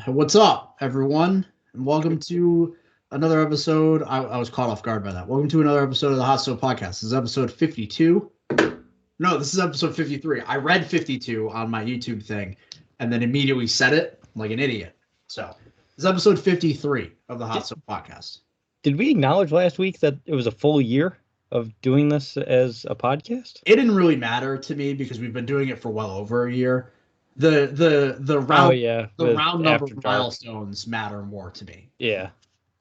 What's up, everyone? And welcome to another episode. I was caught off guard by that. Welcome to another episode of the Hot Stove Podcast. This is episode 52. No, this is episode 53. I read 52 on my YouTube thing and then immediately said it like an idiot. So this is episode 53 of the Hot Stove Podcast. Did we acknowledge last week that it was a full year of doing this as a podcast? It didn't really matter to me because we've been doing it for well over a year. The round number of milestones matter more to me. Yeah.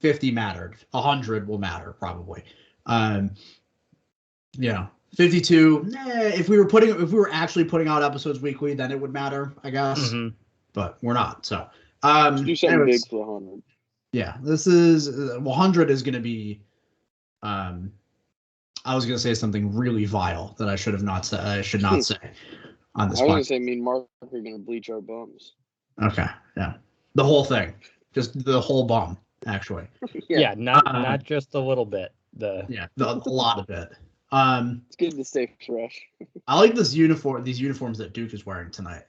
50 mattered. 100 will matter probably. 52. If we were actually putting out episodes weekly, then it would matter, I guess. Mm-hmm. But we're not. So do something big for 100. Yeah, this is 100 is going to be. I was going to say something really vile that I should not say on this. I was going to say me and Mark are going to bleach our bums. Okay, yeah, the whole thing, just the whole bum, actually. Yeah, not just a little bit. A lot of it. It's good to stay fresh. I like these uniforms that Duke is wearing tonight.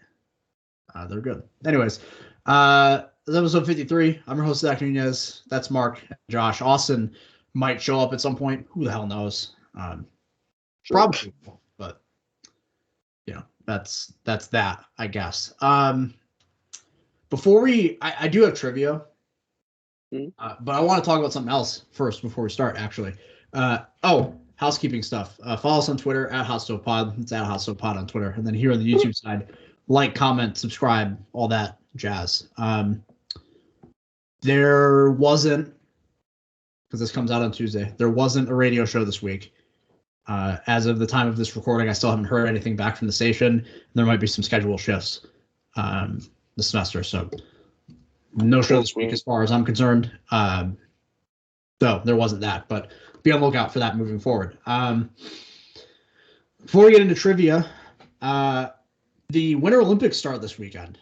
They're good. Anyways, this is episode 53. I'm your host, Zach Nunez. That's Mark. Josh Austin might show up at some point. Who the hell knows? Probably, but that's that, I guess. Before I do have trivia, but I want to talk about something else first before we start. Actually, housekeeping stuff. Follow us on Twitter at HotStovePod. It's at HotStovePod on Twitter, and then here on the YouTube side, like, comment, subscribe, all that jazz. There wasn't, because this comes out on Tuesday, there wasn't a radio show this week. As of the time of this recording, I still haven't heard anything back from the station. There might be some schedule shifts this semester, so no show this week as far as I'm concerned. So there wasn't that, but be on the lookout for that moving forward. Before we get into trivia, the Winter Olympics start this weekend,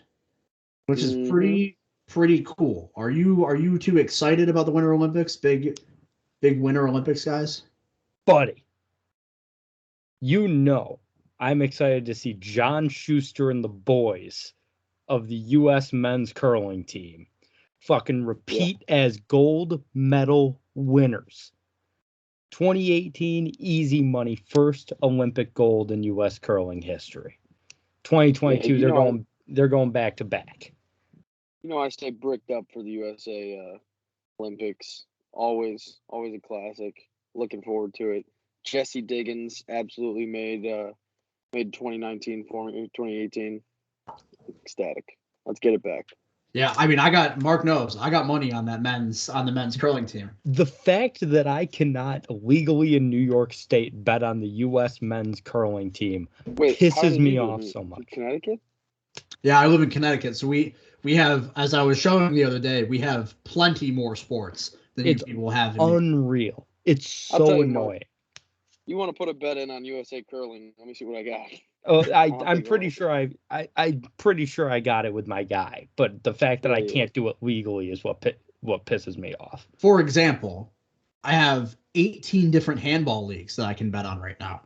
which is pretty cool. Are you too excited about the Winter Olympics? Big Winter Olympics guys? Buddy, I'm excited to see John Schuster and the boys of the U.S. men's curling team fucking repeat as gold medal winners. 2018, easy money, first Olympic gold in U.S. curling history. 2022, they're going back to back. I stay bricked up for the USA Olympics. Always a classic. Looking forward to it. Jesse Diggins absolutely made 2019 for me. 2018. Ecstatic. Let's get it back. Yeah, I mean, Mark knows I got money on the men's curling team. The fact that I cannot legally in New York State bet on the U.S. men's curling team pisses me off so much. Connecticut? Yeah, I live in Connecticut, so we have, as I was showing the other day, we have plenty more sports than you people have. Unreal. It's so annoying. You want to put a bet in on USA curling? Let me see what I got. Oh, I'm pretty sure I'm pretty sure I got it with my guy, but the fact that I can't do it legally is what pisses me off. For example, I have 18 different handball leagues that I can bet on right now.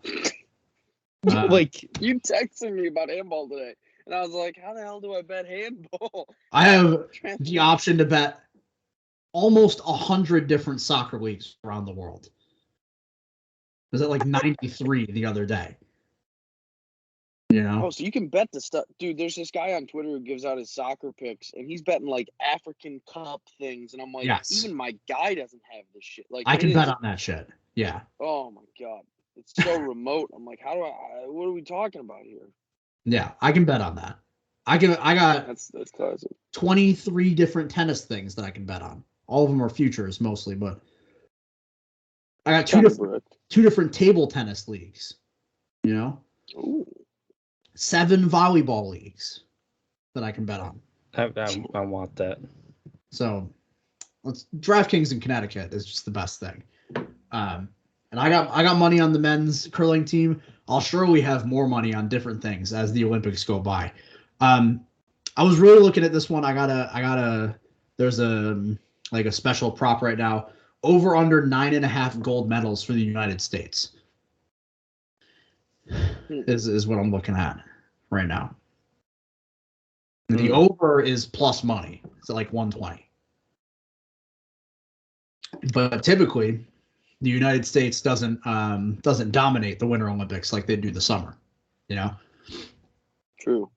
Like, you texted me about handball today, and I was like, "How the hell do I bet handball?" I have the option to bet almost 100 different soccer leagues around the world. Was it like 93 the other day? Oh, so you can bet the stuff. Dude, there's this guy on Twitter who gives out his soccer picks, and he's betting like African Cup things, and I'm like, even my guy doesn't have this shit. Like, I can bet on that shit. Yeah. Oh my god, it's so remote. I'm like, what are we talking about here? Yeah, I can bet on that. I got that's classic. 23 different tennis things that I can bet on. All of them are futures mostly, but I got two different table tennis leagues. Ooh. 7 volleyball leagues that I can bet on. I want that. So, DraftKings in Connecticut is just the best thing. And I got money on the men's curling team. I'll surely have more money on different things as the Olympics go by. I was really looking at this one. There's a special prop right now. Over under 9.5 gold medals for the United States. Is what I'm looking at right now. The over is plus money. It's like 120. But typically, the United States doesn't dominate the Winter Olympics like they do the summer. You know. True.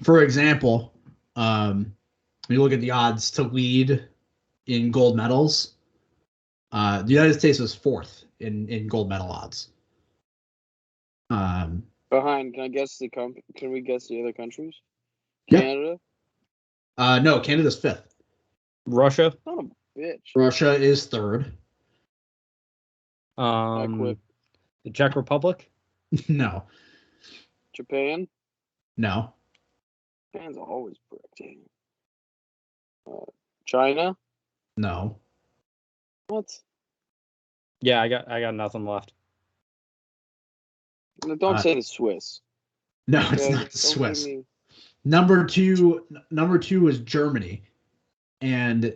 For example, you look at the odds to lead in gold medals. The United States was fourth in gold medal odds. Behind, can we guess the other countries? Yeah. Canada? No, Canada's fifth. Russia? Son of a bitch. Russia is third. The Czech Republic? No. Japan? No. Japan's always bricked. China? No. What? Yeah, I got nothing left. Don't say the Swiss. No, it's Okay? not Don't the Swiss. give me- Number two is Germany, and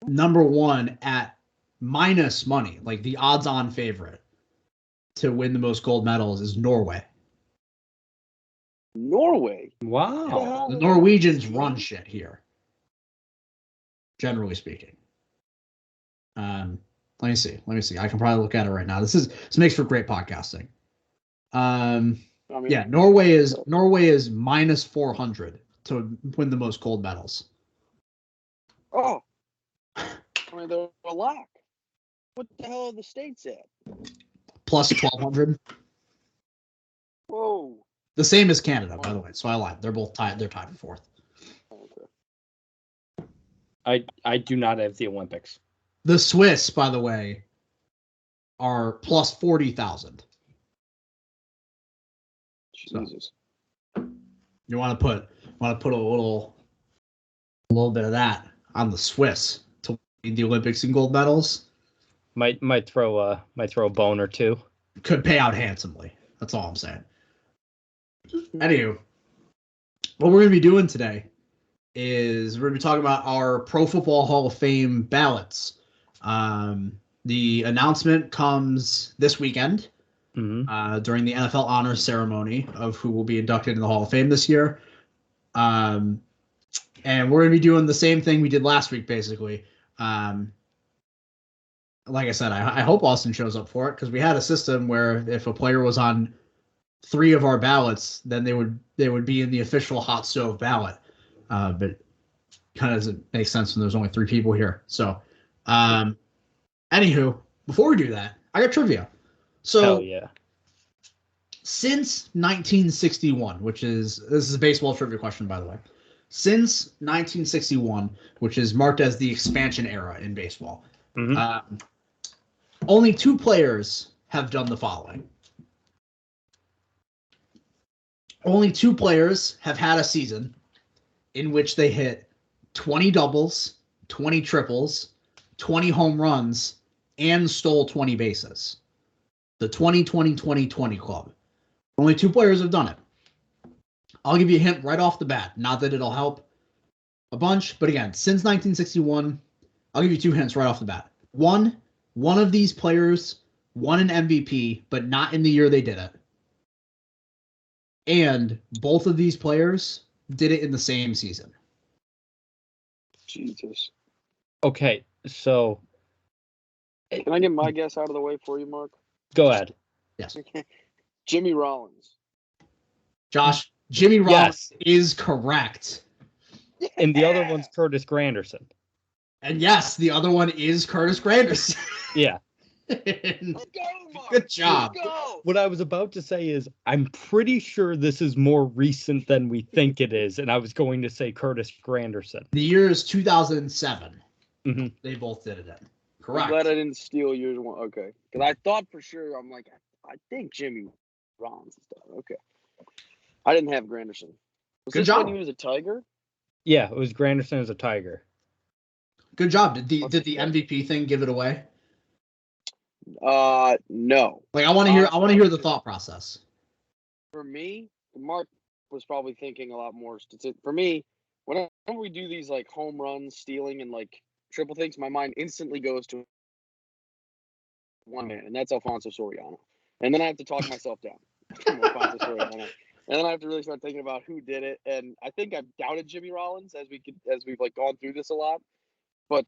number one at minus money, like the odds-on favorite to win the most gold medals, is Norway. Norway? Wow. The Norwegians run shit here, generally speaking. Let me see. I can probably look at it right now. This makes for great podcasting. Yeah, Norway is minus 400 to win the most gold medals. Oh, I mean, they're a lock. What the hell are the states at? Plus 1,200. Whoa. The same as Canada, by the way. So I lied. They're both tied. They're tied for fourth. Okay. I do not have the Olympics. The Swiss, by the way, are plus 40,000. Jesus. You want to put a little bit of that on the Swiss to win the Olympics in gold medals. Might throw a bone or two. Could pay out handsomely. That's all I'm saying. Anywho, what we're going to be doing today is we're going to be talking about our Pro Football Hall of Fame ballots. The announcement comes this weekend during the NFL honors ceremony of who will be inducted in the Hall of Fame this year. And we're going to be doing the same thing we did last week, basically. Like I said, I hope Austin shows up for it, because we had a system where if a player was on 3 of our ballots, then they would be in the official hot stove ballot. But kind of doesn't make sense when there's only 3 people here. So, anywho, before we do that, I got trivia. So, hell yeah. Since 1961, this is a baseball trivia question, by the way. Since 1961, which is marked as the expansion era in baseball, only 2 players have done the following. Only 2 players have had a season in which they hit 20 doubles, 20 triples, 20 home runs, and stole 20 bases. The 20-20-20-20 club. Only 2 players have done it. I'll give you a hint right off the bat. Not that it'll help a bunch, but again, since 1961, I'll give you 2 hints right off the bat. One of these players won an MVP, but not in the year they did it. And both of these players did it in the same season. Jesus. Okay, so Can I get my guess out of the way for you, Mark? go ahead. Yes. Jimmy Rollins. Josh, Jimmy Rollins is correct. And the other one's Curtis Granderson. And yes, the other one is Curtis Granderson. Yeah. Let's go, Mark. Good job. Let's go. What I was about to say is I'm pretty sure this is more recent than we think it is, and I was going to say Curtis Granderson. The year is 2007. Mm-hmm. They both did it in. Correct. I'm glad I didn't steal yours one. Okay. Because I thought for sure, I'm like, I think Jimmy Rollins and stuff. Okay. I didn't have Granderson. Was Good this job. when he was a Tiger? Yeah, it was Granderson as a Tiger. Good job. Did the MVP thing give it away? No. Like I want to hear the thought process. For me, Mark was probably thinking a lot more. For me, whenever we do these like home runs, stealing, and like triple things, my mind instantly goes to one man, and that's Alfonso Soriano. And then I have to talk myself down from Alfonso Soriano. And then I have to really start thinking about who did it. And I think I've doubted Jimmy Rollins as we've like gone through this a lot. But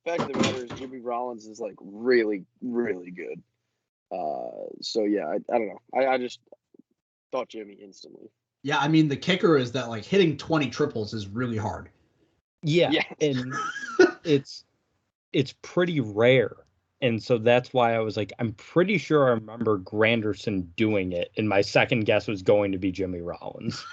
fact of the matter is Jimmy Rollins is like really, really good. So yeah, I don't know. I just thought Jimmy instantly. Yeah, I mean the kicker is that like hitting 20 triples is really hard. Yeah, and it's pretty rare. And so that's why I was like, I'm pretty sure I remember Granderson doing it. And my second guess was going to be Jimmy Rollins.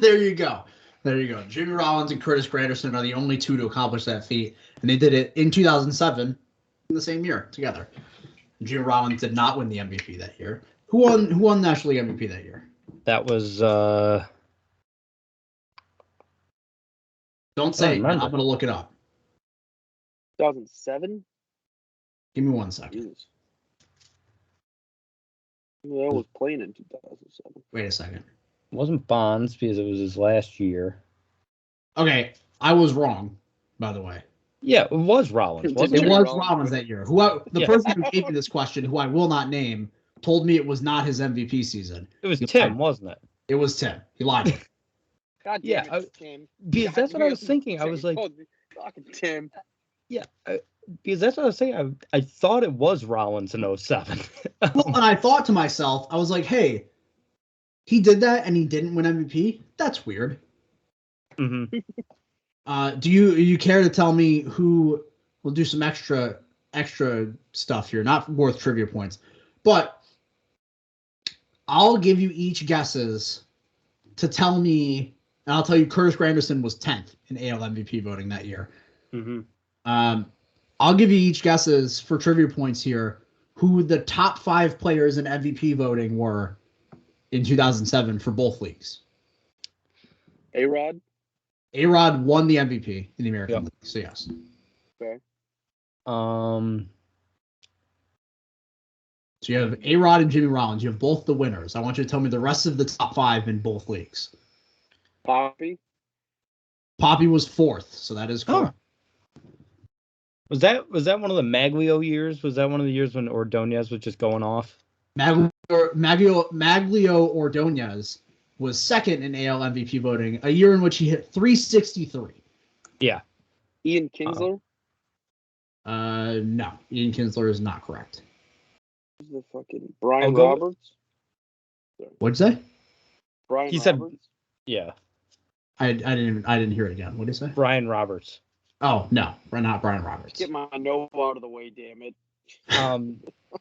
There you go. Jimmy Rollins and Curtis Granderson are the only two to accomplish that feat. And they did it in 2007 in the same year together. Jimmy Rollins did not win the MVP that year. Who won National League MVP that year? That was Don't say it. I'm going to look it up. 2007? Give me 1 second. I was playing in 2007. Wait a second. It wasn't Bonds because it was his last year. Okay, I was wrong, by the way. Yeah, it was Rollins. It was Rollins that year. The person who gave me this question, who I will not name, told me it was not his MVP season. It was Tim, wasn't it? It was Tim. He lied. God damn it, Tim. Because that's what I was thinking. I was like, fucking Tim. Yeah, because that's what I was saying. I thought it was Rollins in 07. Well, and I thought to myself, I was like, hey, he did that and he didn't win MVP? That's weird. Mm-hmm. Do you care to tell me who? We'll do some extra stuff here, not worth trivia points, but I'll give you each guesses to tell me, and I'll tell you Curtis Granderson was 10th in AL MVP voting that year. Mm-hmm. I'll give you each guesses for trivia points here who the top 5 players in MVP voting were in 2007 for both leagues. A-Rod? A-Rod won the MVP in the American League, so yes. Okay. So you have A-Rod and Jimmy Rollins. You have both the winners. I want you to tell me the rest of the top 5 in both leagues. Poppy was 4th, so that is correct. Was that one of the Maglio years? Was that one of the years when Ordonez was just going off? Maglio Ordonez was 2nd in AL MVP voting, a year in which he hit 363. Yeah. Ian Kinsler? No. Ian Kinsler is not correct. Who's the fucking Brian Roberts? What'd you say? Brian He Roberts? said, yeah. I didn't hear it again. What did you say? Brian Roberts. Oh, no. Not Brian Roberts. Get my no out of the way, damn it.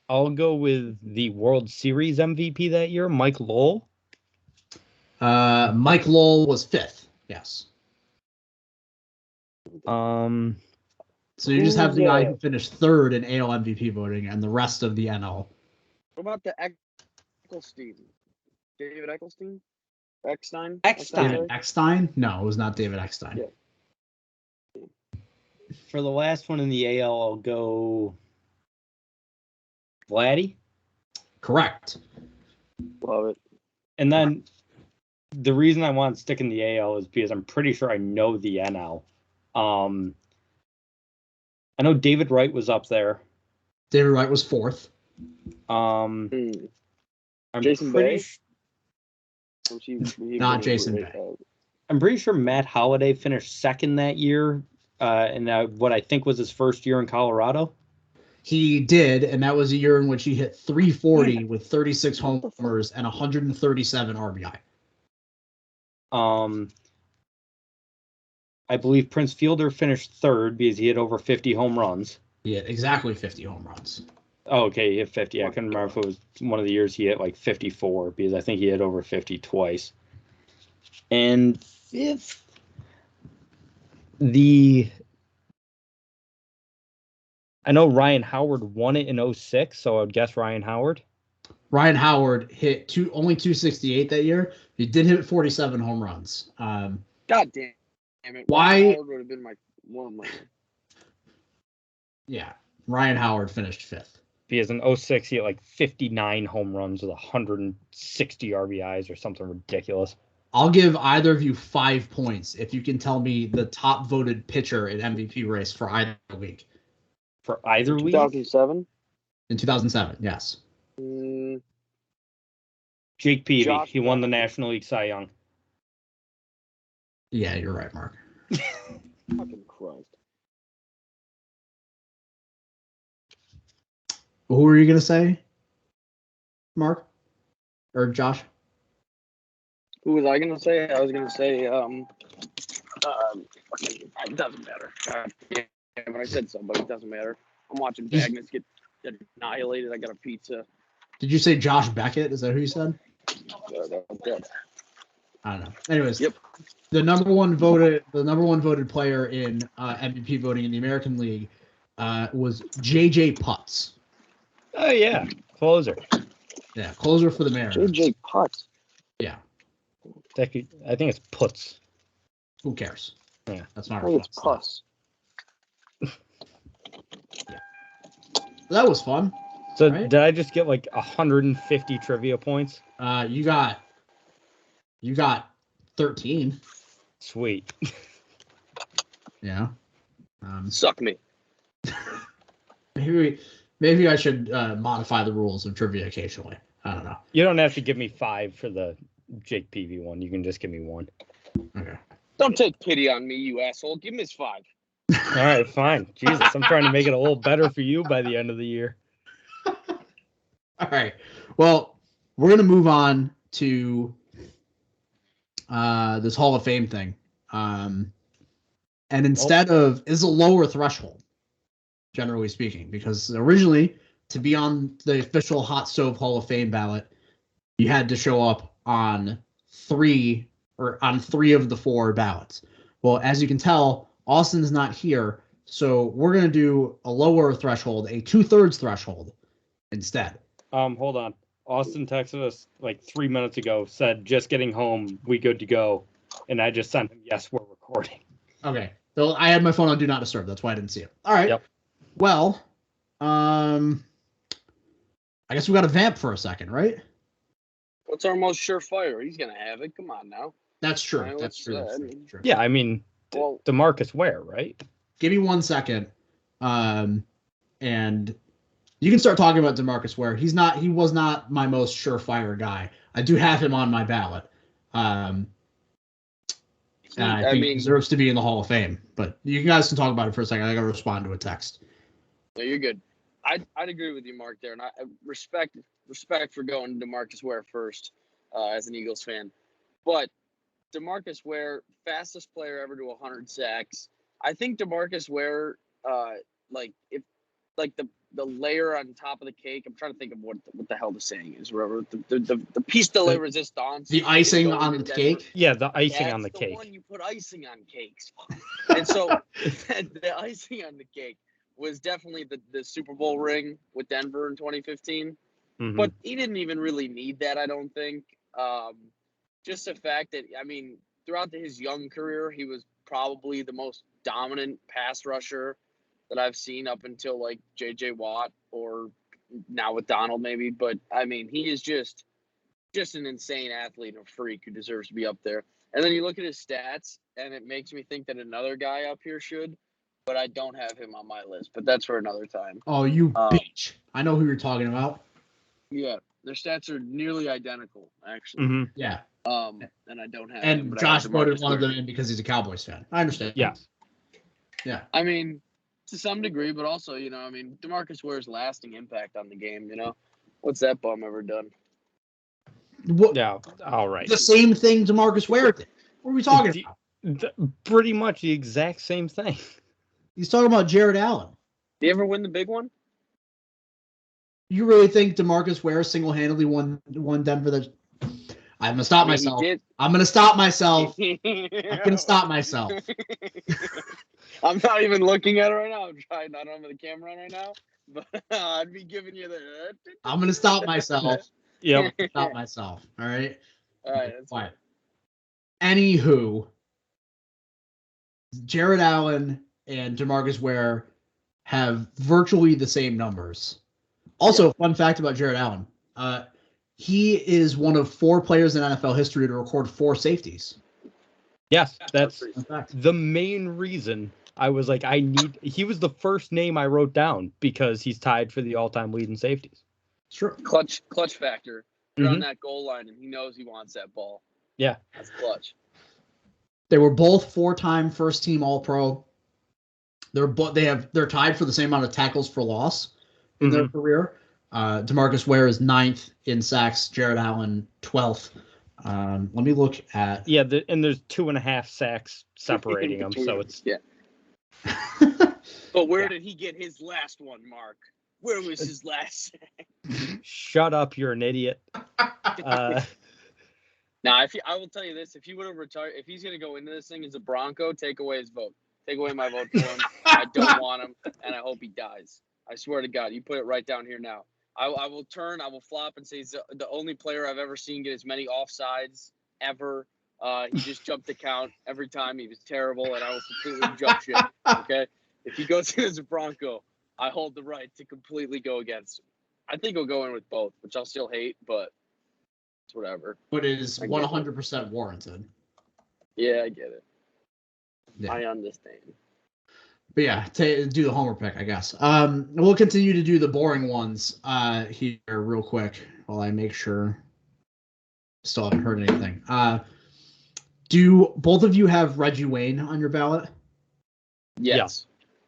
I'll go with the World Series MVP that year, Mike Lowell. Mike Lowell was 5th. Yes. So you just have the guy who finished 3rd in AL MVP voting and the rest of the NL. What about the Ecclestein? David Ecclestein? Eckstein? David Eckstein? No, it was not David Eckstein. Yeah. For the last one in the AL, I'll go Vladdy. Correct. Love it. And then the reason I want to stick in the AL is because I'm pretty sure I know the NL. I know David Wright was up there. David Wright was 4th. I'm Jason pretty Not Jason Bay. I'm pretty sure Matt Holliday finished 2nd that year, in what I think was his first year in Colorado. He did, and that was a year in which he hit 340 with 36 homers and 137 RBI. I believe Prince Fielder finished 3rd because he had over 50 home runs. He had exactly 50 home runs. Oh, okay, he hit 50. I couldn't remember if it was one of the years he hit like 54 because I think he hit over 50 twice. And 5th, I know Ryan Howard won it in 06, so I would guess Ryan Howard. Ryan Howard hit only 268 that year. He did hit 47 home runs. God damn it! Why? Ryan Howard would have been one of my. Yeah, Ryan Howard finished 5th. Because in 06, he had like 59 home runs with 160 RBIs or something ridiculous. I'll give either of you 5 points if you can tell me the top voted pitcher in MVP race for either week. For either week? 2007? In 2007, yes. Jake Peavy. Josh He won the Bell. National League Cy Young. Yeah, you're right, Mark. Fucking Christ. Who were you gonna say, Mark or Josh? Who was I gonna say? I was gonna say it doesn't matter. But I said somebody. It doesn't matter. I'm watching Magnus get annihilated. I got a pizza. Did you say Josh Beckett? Is that who you said? Yeah. I don't know. Anyways, Yep. the number one voted player in MVP voting in the American League was J.J. Putz. Oh yeah, closer. Yeah, closer for the Mariners. JJ Putz. Yeah, I think it's Putz. who cares? Yeah, that's my I think it's response. Putz. That was fun. So right? did I just get like 150 trivia points? You got 13. Sweet. Yeah. Suck me. Maybe I should modify the rules of trivia occasionally. I don't know. You don't have to give me 5 for the Jake Peavy one. You can just give me 1. Okay. Don't take pity on me, you asshole. Give me his 5. All right, fine. Jesus, I'm trying to make it a little better for you by the end of the year. All right. Well, we're gonna move on to this Hall of Fame thing. And instead of is a lower threshold, generally speaking, because originally to be on the official Hot Stove Hall of Fame ballot, you had to show up on 3 of the 4 ballots. Well, as you can tell, Austin's not here, so we're gonna do a lower threshold, a 2/3 threshold instead. Hold on. Austin texted us like 3 minutes ago, said just getting home, we good to go. And I just sent him, yes, we're recording. Okay. So I had my phone on Do Not Disturb. That's why I didn't see it. All right. Yep. Well, I guess we got to vamp for a second, right? What's our most surefire? He's gonna have it. Come on now. That's true. Right, That's true. That's true. That's true. Yeah, I mean, Well, Demarcus Ware, right? Give me 1 second. And you can start talking about Demarcus Ware. He was not my most surefire guy. I do have him on my ballot. And I think he deserves to be in the Hall of Fame. But you guys can talk about it for a second. I got to respond to a text. No, you're good. I'd agree with you, Mark, there, and I respect for going Demarcus Ware first as an Eagles fan. But Demarcus Ware, fastest player ever to 100 sacks. I think Demarcus Ware, the layer on top of the cake. I'm trying to think of what the hell the saying is. Whatever the piece de la resistance. The icing on the cake. Yeah, the icing on the That's cake. the one you put icing on cakes. And so the icing on the cake was definitely the Super Bowl ring with Denver in 2015. Mm-hmm. But he didn't even really need that, I don't think. Just the fact that, I mean, throughout his young career, he was probably the most dominant pass rusher that I've seen up until like J.J. Watt or now with Donald maybe. But, I mean, he is just an insane athlete and a freak who deserves to be up there. And then you look at his stats, and it makes me think that another guy up here should. But I don't have him on my list. But that's for another time. Oh, you bitch. I know who you're talking about. Yeah, their stats are nearly identical, actually. Mm-hmm. Yeah. And I don't have him. And but Josh I have voted Demarcus one of Ware. them in because he's a Cowboys fan. I understand. Yeah. Yeah. I mean, to some degree, but also, you know, I mean, Demarcus Ware's lasting impact on the game, you know? What's that bum ever done? What, Yeah, all right. the same thing Demarcus Ware did. What are we talking about? Pretty much the exact same thing. He's talking about Jared Allen. Did he ever win the big one? You really think Demarcus Ware single-handedly won Denver? I'm gonna stop myself. I'm gonna stop myself. I'm gonna stop myself. I'm not even looking at it right now. I'm trying. I don't have the camera on right now, but I'd be giving you the. I'm gonna stop myself. Yep. Stop myself. All right. All right. That's Quiet. Anywho, Jared Allen and Demarcus Ware have virtually the same numbers. Also, fun fact about Jared Allen. He is one of 4 players in NFL history to record 4 safeties. Yes, that's the main reason I was like, he was the first name I wrote down because he's tied for the all-time lead in safeties. Sure. clutch factor. on that goal line, and he knows he wants that ball. Yeah. That's clutch. They were both 4-time first-team All-Pro. They're tied for the same amount of tackles for loss in their career. Demarcus Ware is 9th in sacks. Jared Allen 12th. Let me look at. Yeah, and there's 2.5 sacks separating them, so it's But where did he get his last one, Mark? Where was his last sack? Shut up, you're an idiot. Now, I will tell you this: if he would have retired, if he's going to go into this thing as a Bronco, take away his vote. Take away my vote for him. I don't want him, and I hope he dies. I swear to God, you put it right down here now. I will flop and say he's the only player I've ever seen get as many offsides ever. He just jumped the count every time. He was terrible, and I will completely jump shit. Okay, if he goes in as a Bronco, I hold the right to completely go against him. I think he'll go in with both, which I'll still hate, but it's whatever. But it is 100% warranted. Yeah, I get it. Yeah. I understand. But yeah, do the homer pick, I guess. We'll continue to do the boring ones here real quick while I make sure. Still haven't heard anything. Do both of you have Reggie Wayne on your ballot? Yes.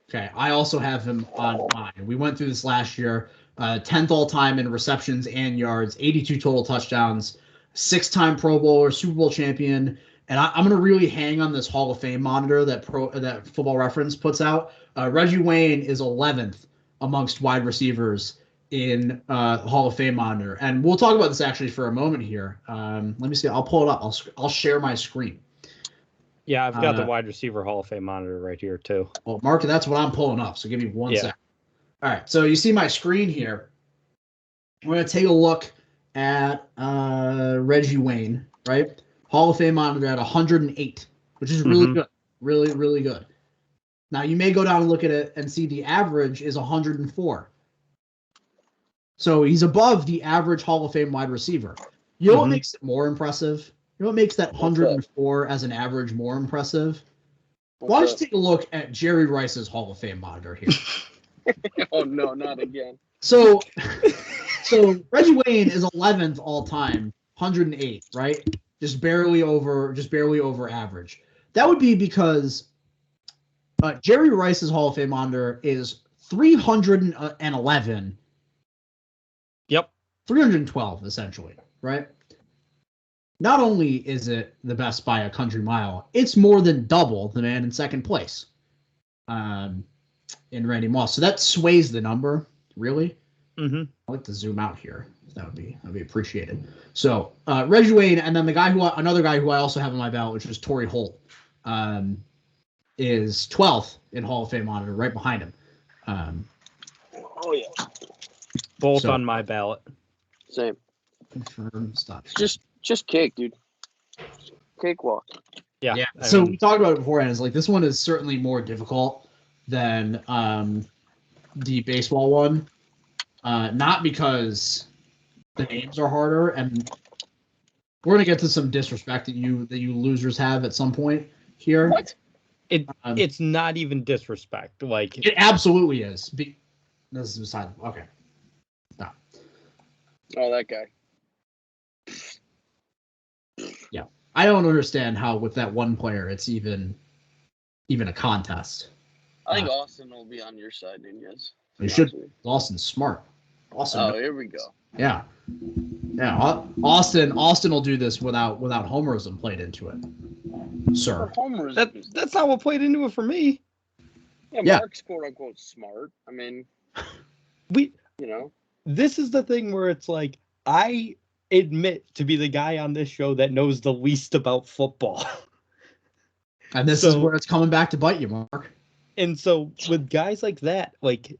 Okay, I also have him on mine. We went through this last year. 10th all-time in receptions and yards, 82 total touchdowns, 6-time Pro Bowler, Super Bowl champion. And I'm going to really hang on this Hall of Fame monitor that Football Reference puts out. Reggie Wayne is 11th amongst wide receivers in Hall of Fame monitor. And we'll talk about this actually for a moment here. Let me see. I'll pull it up. I'll share my screen. Yeah, I've got the wide receiver Hall of Fame monitor right here too. Well, Mark, that's what I'm pulling up. So give me one second. All right. So you see my screen here. We're going to take a look at Reggie Wayne, right? Hall of Fame monitor at 108, which is really good. Really, really good. Now, you may go down and look at it and see the average is 104. So he's above the average Hall of Fame wide receiver. You know what makes it more impressive? You know what makes that 104 as an average more impressive? Why don't you take a look at Jerry Rice's Hall of Fame monitor here? Oh, no, not again. So Reggie Wayne is 11th all time, 108, right? Just barely over average. That would be because Jerry Rice's Hall of Fame monitor is 311. Yep. 312, essentially, right? Not only is it the best by a country mile, it's more than double the man in second place in Randy Moss. So that sways the number, really. I'd like to zoom out here. That would be appreciated. So Reggie Wayne, and then another guy who I also have on my ballot, which is Tory Holt, is 12th in Hall of Fame monitor, right behind him. Oh yeah, both on my ballot. Same. Confirm. Stop. Just cake, dude. Cakewalk. Yeah. So we talked about it beforehand. It's like this one is certainly more difficult than the baseball one. Not because the names are harder, and we're gonna get to some disrespect that you losers have at some point here. What? It's not even disrespect. Like it absolutely is. This is beside. Okay. No. Oh, that guy. Yeah, I don't understand how with that one player it's even a contest. I think Austin will be on your side, Nunez. You should. Austin's smart. Austin. Oh, here we go. Yeah. Austin will do this without homerism played into it, sir. That's not what played into it for me. Yeah, Mark's quote unquote smart. I mean, this is the thing where it's like I admit to be the guy on this show that knows the least about football. And this is where it's coming back to bite you, Mark. And so with guys like that, like,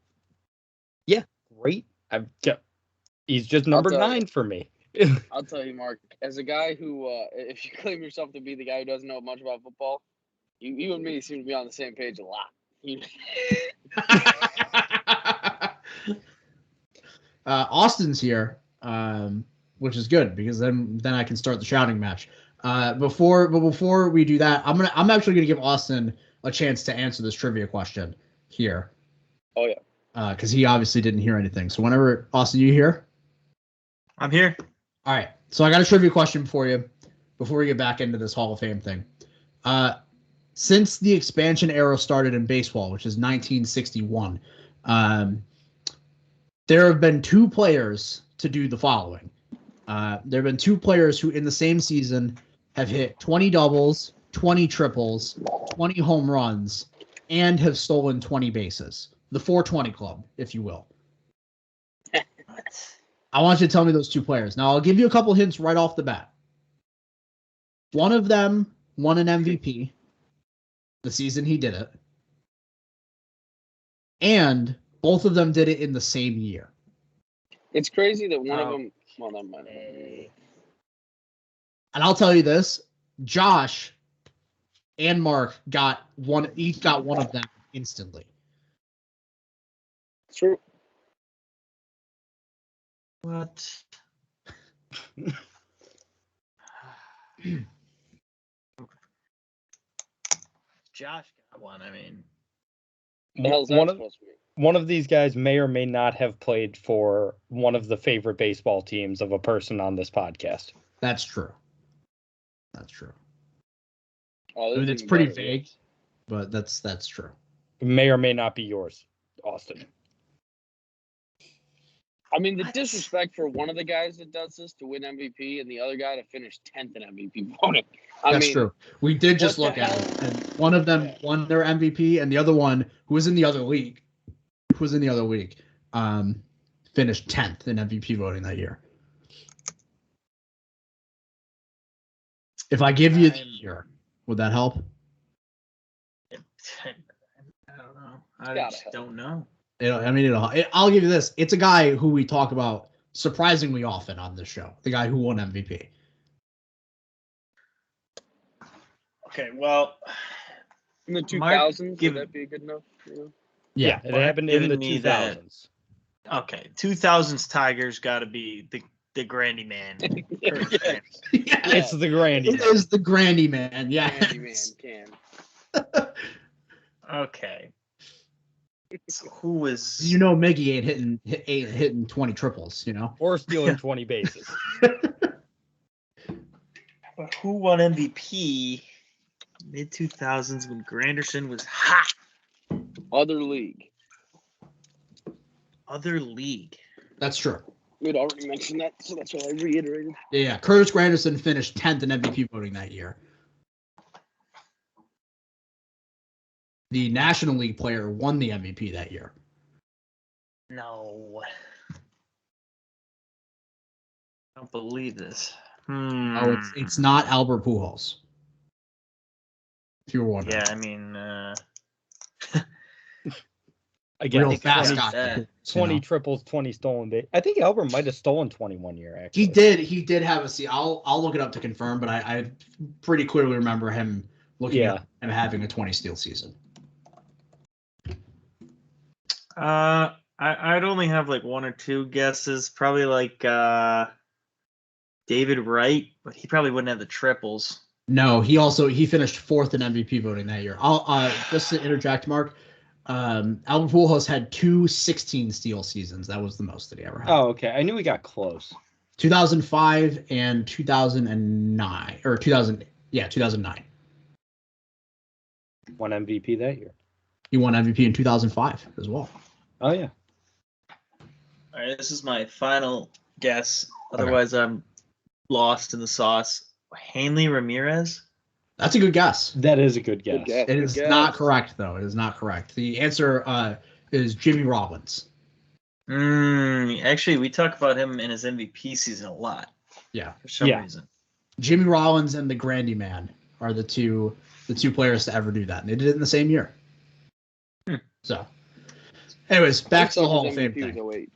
yeah, great. He's just number 9 for me. I'll tell you, Mark, as a guy who, if you claim yourself to be the guy who doesn't know much about football, you and me seem to be on the same page a lot. Austin's here, which is good because then I can start the shouting match. Before we do that, I'm actually gonna give Austin a chance to answer this trivia question here. Oh yeah. Because he obviously didn't hear anything. So whenever Austin, you here? I'm here. All right. So I got a trivia question for you before we get back into this Hall of Fame thing. Since the expansion era started in baseball, which is 1961, there have been two players to do the following. There have been two players who in the same season have hit 20 doubles, 20 triples, 20 home runs, and have stolen 20 bases. The 420 club, if you will. I want you to tell me those two players. Now, I'll give you a couple hints right off the bat. One of them won an MVP the season he did it. And both of them did it in the same year. It's crazy that one of them. Well, never mind. And I'll tell you this: Josh and Mark each got one of them instantly. True. What? Josh got one. I mean, What the hell's that One of, supposed to be? one of these guys may or may not have played for one of the favorite baseball teams of a person on this podcast. That's true. That's true. Oh, I this mean, is it's even pretty better. vague, but that's true. It may or may not be yours, Austin. I mean, the What? disrespect for one of the guys that does this to win MVP and the other guy to finish 10th in MVP voting. I That's mean, true. We did just what the look at hell? it, and one of them Yeah. won their MVP, and the other one, who was in the other league, finished 10th in MVP voting that year. If I give you the year, would that help? I don't know. I Gotta just help. don't know. I'll give you this. It's a guy who we talk about surprisingly often on this show. The guy who won MVP. Okay, well, in the Mark, 2000s, give- would that be good enough? You know? Yeah, it Mark happened in the giving me that. 2000s. Okay, 2000s Tigers got to be the Grandy man. Kurt Yeah. Grant. It's the Grandy. It is the Grandy man. Yeah. Randy Man can. Okay. So who was? You know, Miggy ain't hitting 20 triples. You know. Or stealing 20 bases. But who won MVP mid 2000s when Granderson was hot? Other league. Other league. That's true. We'd already mentioned that, so that's why I reiterated. Yeah. Curtis Granderson finished 10th in MVP voting that year. The National League player won the MVP that year. No. I don't believe this. Oh, it's not Albert Pujols. If you were wondering. Yeah, I mean, Again, Real it's fast 20, guy. 20 triples, 20 stolen bases. I think Albert might have stolen 21 year, actually. He did have a seat. I'll look it up to confirm, but I pretty clearly remember him looking at him having a 20 steal season. I'd only have like one or two guesses. Probably like David Wright, but he probably wouldn't have the triples. No, he finished 4th in MVP voting that year. I'll just to interject, Mark. Albert Pujols had 2 16 steal seasons. That was the most that he ever had. Oh, okay. I knew we got close. 2005 and 2009 or 2009. Won MVP that year. He won MVP in 2005 as well. Oh, yeah. All right, this is my final guess. Otherwise, I'm lost in the sauce. Hanley Ramirez. That's a good guess. That is a good guess. Good guess. It is not correct, though. It is not correct. The answer is Jimmy Rollins. Actually, we talk about him in his MVP season a lot. Yeah. For some reason. Jimmy Rollins and the Grandy Man are the two players to ever do that, and they did it in the same year. So, anyways, back to the Hall of Fame thing.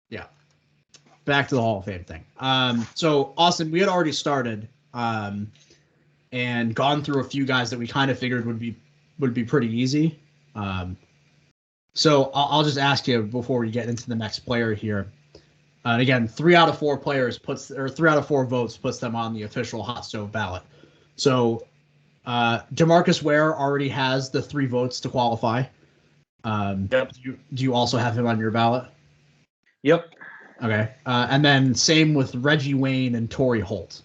Yeah, back to the Hall of Fame thing. So Austin, we had already started and gone through a few guys that we kind of figured would be pretty easy. So I'll just ask you before we get into the next player here. And again, 3 out of 4 votes puts them on the official hot stove ballot. So Demarcus Ware already has the 3 votes to qualify. Yep. Do you also have him on your ballot? Yep. Okay. And then same with Reggie Wayne and Tory Holt.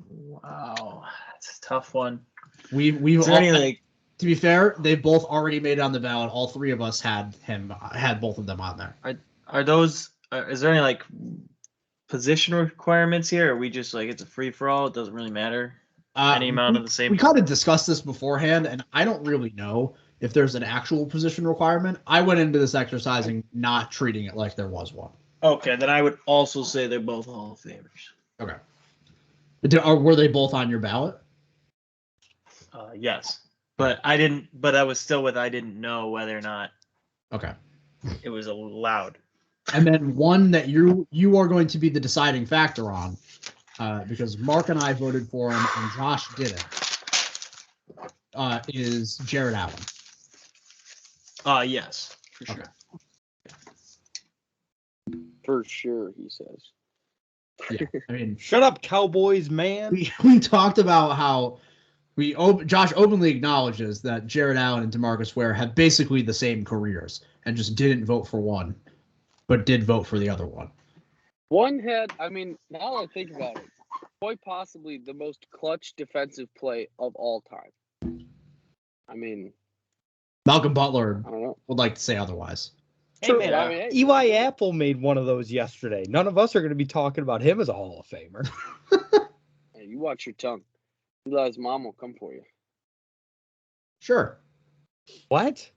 Wow, that's a tough one. We've Is there any like? To be fair, they've both already made it on the ballot. All three of us had both of them on there. Are those? Is there any like position requirements here? Or are we just like it's a free for all? It doesn't really matter. Any amount of the same. We kind of discussed this beforehand, and I don't really know if there's an actual position requirement. I went into this exercising not treating it like there was one. Okay, then I would also say they're both Hall of Famers. Okay. Were they both on your ballot? Yes, but I didn't. But I was still with. I didn't know whether or not. Okay. It was allowed. And then one that you are going to be the deciding factor on, because Mark and I voted for him and Josh didn't, is Jared Allen. Yes, for sure. Okay. For sure, he says. Yeah, I mean, Shut up, Cowboys, man. we talked about how Josh openly acknowledges that Jared Allen and Demarcus Ware have basically the same careers and just didn't vote for one, but did vote for the other one. One had, I mean, now that I think about it, quite possibly the most clutch defensive play of all time. I mean, Malcolm Butler I don't know. would like to say otherwise. Hey, True, man, I mean, hey. Eli Apple made one of those yesterday. None of us are going to be talking about him as a Hall of Famer. Hey, you watch your tongue. Eli's mom will come for you. Sure. What?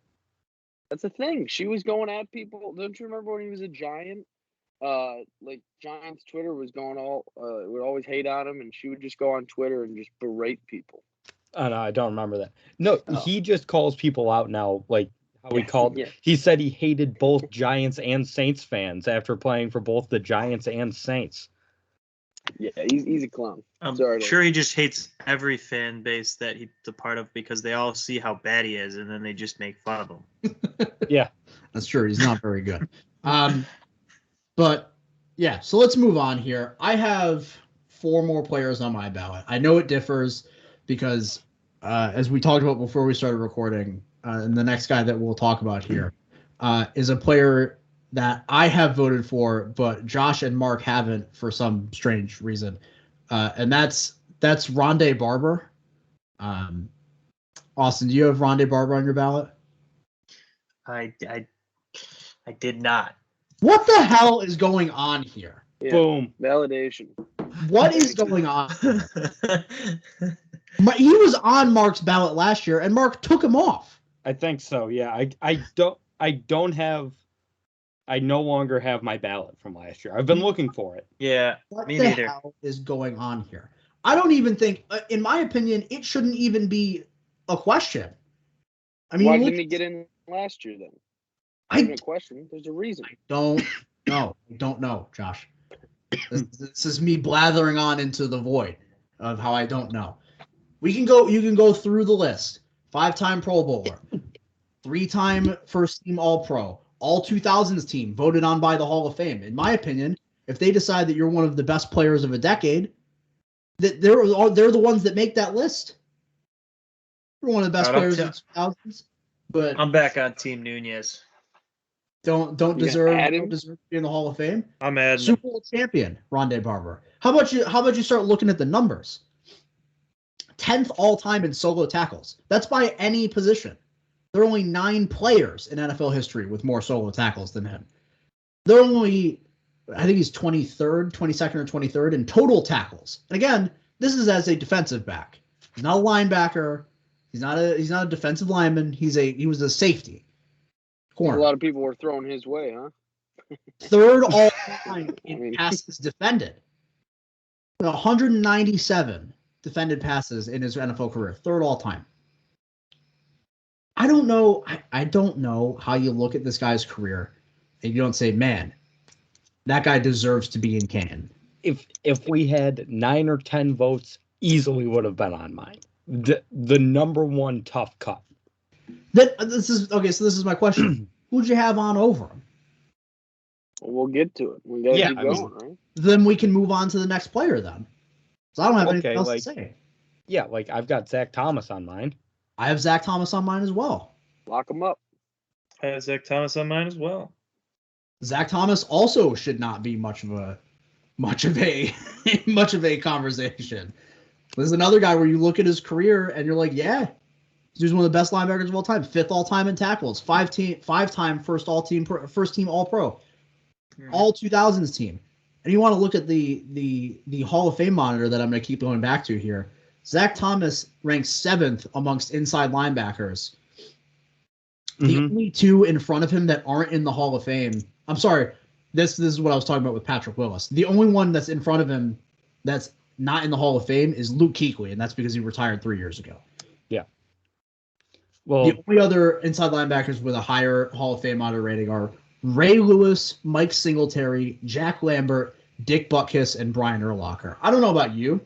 That's the thing. She was going at people. Don't you remember when he was a Giant? Like Giants Twitter was going would always hate on him, and she would just go on Twitter and just berate people. Oh, no, I don't remember that. No, Oh. he just calls people out now, like how he called. Yeah. He said he hated both Giants and Saints fans after playing for both the Giants and Saints. Yeah, he's a clown. I'm Sorry sure he just hates every fan base that he's a part of because they all see how bad he is and then they just make fun of him. Yeah, that's true. He's not very good. But yeah, so let's move on here. I have 4 more players on my ballot. I know it differs because, as we talked about before we started recording, and the next guy that we'll talk about here is a player that I have voted for, but Josh and Mark haven't for some strange reason, and that's Rondae Barber. Austin, do you have Rondae Barber on your ballot? I did not. What the hell is going on here? Yeah. boom. Validation. What is going on? He was on Mark's ballot last year, and Mark took him off. I think so. Yeah, I no longer have my ballot from last year. I've been looking for it. Yeah, What me the neither. hell is going on here? I don't even think, in my opinion, it shouldn't even be a question. I mean, Why didn't he get in last year then? Not a question. There's a reason. don't know, Josh. This is me blathering on into the void of how I don't know. You can go through the list. 5-time Pro Bowler, 3-time first team All-Pro, all 2000s team voted on by the Hall of Fame. In my opinion, if they decide that you're one of the best players of a decade, that they're the ones that make that list. You're one of the best players of the 2000s, but I'm back on Team Nunez. don't You deserve gonna add to be in the Hall of Fame. I'm adding him. Super Bowl champion Rondae Barber. How about you start looking at the numbers? 10th all time in solo tackles. That's by any position. There are only 9 players in NFL history with more solo tackles than him. There are only, I think he's 23rd, 22nd, or 23rd in total tackles. And again, this is as a defensive back. He's not a linebacker. He's not a defensive lineman. He was a safety corner. A lot of people were thrown his way, huh? 3rd all time in I mean- passes defended. 197 defended passes in his NFL career. 3rd all time. I don't know. I don't know how you look at this guy's career and you don't say, man, that guy deserves to be in Canton. If we had 9 or 10 votes, easily would have been on mine. The number one tough cut. This is my question. Who'd you have on over him? Well, we'll get to it. We gotta Yeah, keep I mean- going, right? Then we can move on to the next player then. So I don't have anything Okay, else like- to say. Yeah, like I've got Zach Thomas on mine. I have Zach Thomas on mine as well. Lock them up. had Zach Thomas on mine as well. Zach Thomas also should not be much of a conversation. This is another guy where you look at his career and you're like, yeah, he's one of the best linebackers of all time, 5th all time in tackles, 5-time first team All Pro, all 2000s team. And you want to look at the Hall of Fame monitor that I'm going to keep going back to here. Zach Thomas ranks 7th amongst inside linebackers. The only two in front of him that aren't in the Hall of Fame. I'm sorry. This is what I was talking about with Patrick Willis. The only one that's in front of him that's not in the Hall of Fame is Luke Kuechly, and that's because he retired 3 years ago. Yeah. Well, the only other inside linebackers with a higher Hall of Fame honor rating are Ray Lewis, Mike Singletary, Jack Lambert, Dick Butkus, and Brian Urlacher. I don't know about you,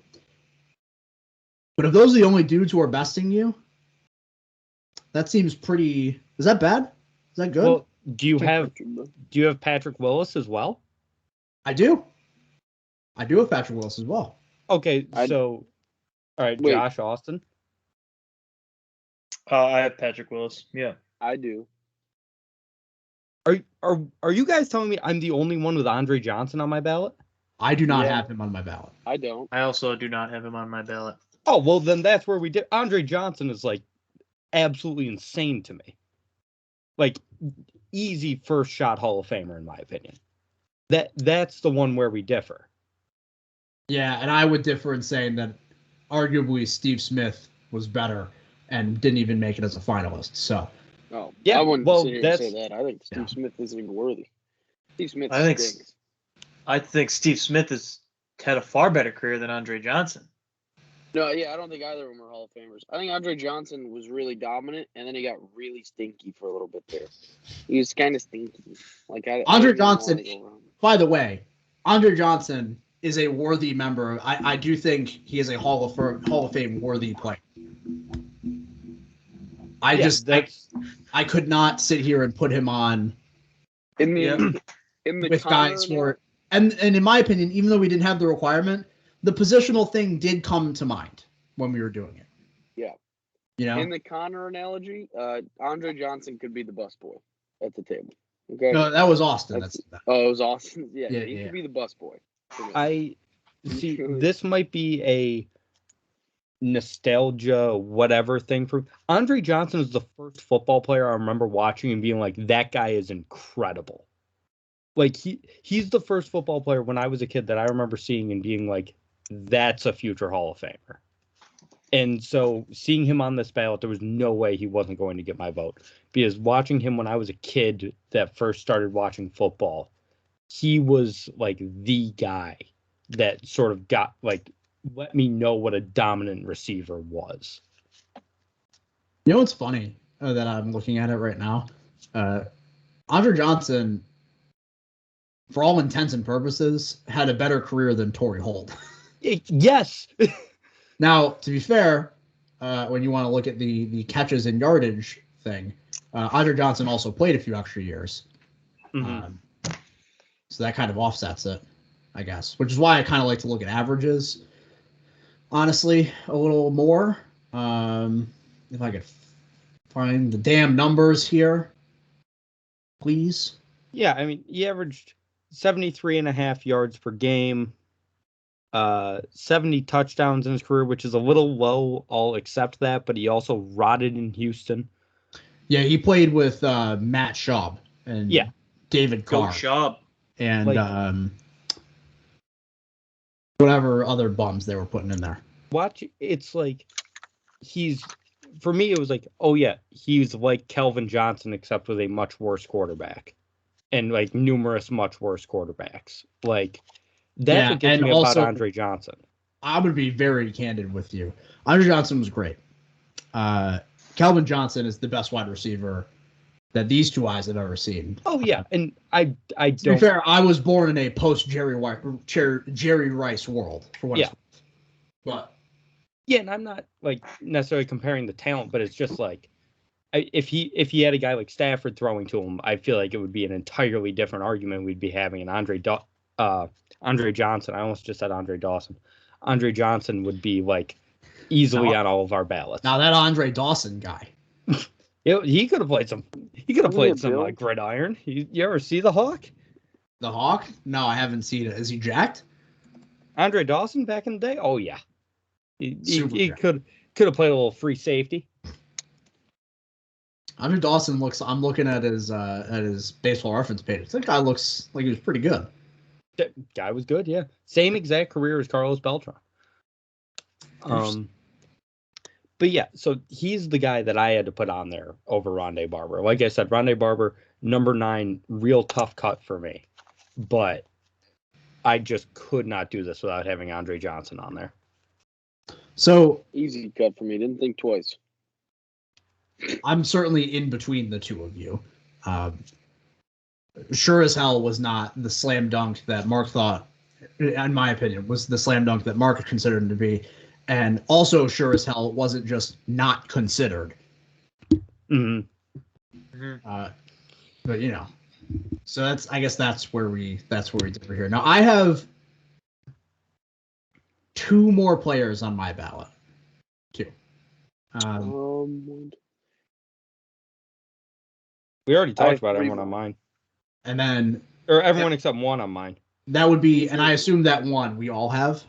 but if those are the only dudes who are besting you, that seems pretty. Is that bad? Is that good? Well, do you have Patrick Willis as well? I do. I do have Patrick Willis as well. Okay, so all right, Wait. Josh Austin. I have Patrick Willis. Yeah. I do. Are you guys telling me I'm the only one with Andre Johnson on my ballot? I do not Yeah. have him on my ballot. I don't. I also do not have him on my ballot. Oh, well, then that's where we did. Andre Johnson is like absolutely insane to me. Like easy first shot Hall of Famer in my opinion. That's the one where we differ. Yeah, and I would differ in saying that arguably Steve Smith was better and didn't even make it as a finalist. So Oh, Yeah, I wouldn't well, sit here and say that's- that. I think Steve Smith isn't even worthy. Steve Smith I think stinks. I think Steve Smith has had a far better career than Andre Johnson. No, yeah, I don't think either of them are Hall of Famers. I think Andre Johnson was really dominant, and then he got really stinky for a little bit there. He was kind of stinky. Like I Andre didn't wanna Johnson- go around. by the way, Andre Johnson is a worthy member. I do think he is a Hall of Fame worthy player. I could not sit here and put him on in the Yeah. in the with Connor guys who are and in my opinion, even though we didn't have the requirement, the positional thing did come to mind when we were doing it. Yeah. You know? in the Connor analogy, Andre Johnson could be the busboy at the table. Okay. No, that was Austin. That's- That's Oh, it was awesome. Yeah, Yeah, he yeah. could be the busboy. for me. I see this might be a nostalgia whatever thing for Andre Johnson is the first football player I remember watching and being like, that guy is incredible. Like he's the first football player when I was a kid that I remember seeing and being like, that's a future Hall of Famer. And so seeing him on this ballot, there was no way he wasn't going to get my vote. Because watching him when I was a kid that first started watching football, he was like the guy that sort of got like let me know what a dominant receiver was. You know what's funny that I'm looking at it right now? Andre Johnson, for all intents and purposes, had a better career than Tory Holt. Yes. Now, to be fair, when you want to look at the catches and yardage thing, Andre Johnson also played a few extra years. Mhm. So that kind of offsets it, I guess, which is why I kind of like to look at averages, honestly, a little more. If I could find the damn numbers here, please. Yeah, I mean, he averaged 73.5 yards per game, 70 touchdowns in his career, which is a little low. I'll accept that, but he also rotted in Houston. Yeah, he played with Matt Schaub and Yeah. David Carr. Coach Schaub. And Like- whatever other bums they were putting in there. Watch, it's like for me, it was like, oh yeah, he's like Calvin Johnson, except with a much worse quarterback and like numerous much worse quarterbacks. Like that's Yeah, what gets and me also- about Andre Johnson. I'm going to be very candid with you. Andre Johnson was great. Calvin Johnson is the best wide receiver that these two eyes have ever seen. Oh yeah, and I To be don't. fair, I was born in a post Jerry Rice world. For what Yeah. it's worth. But Yeah, and I'm not like necessarily comparing the talent, but it's just like if he had a guy like Stafford throwing to him, I feel like it would be an entirely different argument we'd be having. And Andre Johnson, I almost just said Andre Dawson. Andre Johnson would be like easily No. on all of our ballots. now that Andre Dawson guy, He could have played some. He could have played some Bill? gridiron. You ever see the Hawk? The Hawk? No, I haven't seen it. Is he jacked? Andre Dawson back in the day? Oh yeah, he Super could have played a little free safety. Andre Dawson looks. I'm looking at his baseball reference page. That guy looks like he was pretty good. That guy was good, yeah. Same exact career as Carlos Beltran. But yeah, so he's the guy that I had to put on there over Rondae Barber. Like I said, Rondae Barber, number 9, real tough cut for me. But I just could not do this without having Andre Johnson on there. So Easy cut for me. Didn't think twice. I'm certainly in between the two of you. Sure as hell was not the slam dunk that Mark thought, in my opinion, was the slam dunk that Mark considered him to be. And also sure as hell it wasn't just not considered. Mm-hmm. But you know, so I guess that's where we differ here. Now I have 2 more players on my ballot. 2. We already talked have about 3 everyone on more. mine. And then Or everyone except one on mine. that would be, and I assume that one we all have.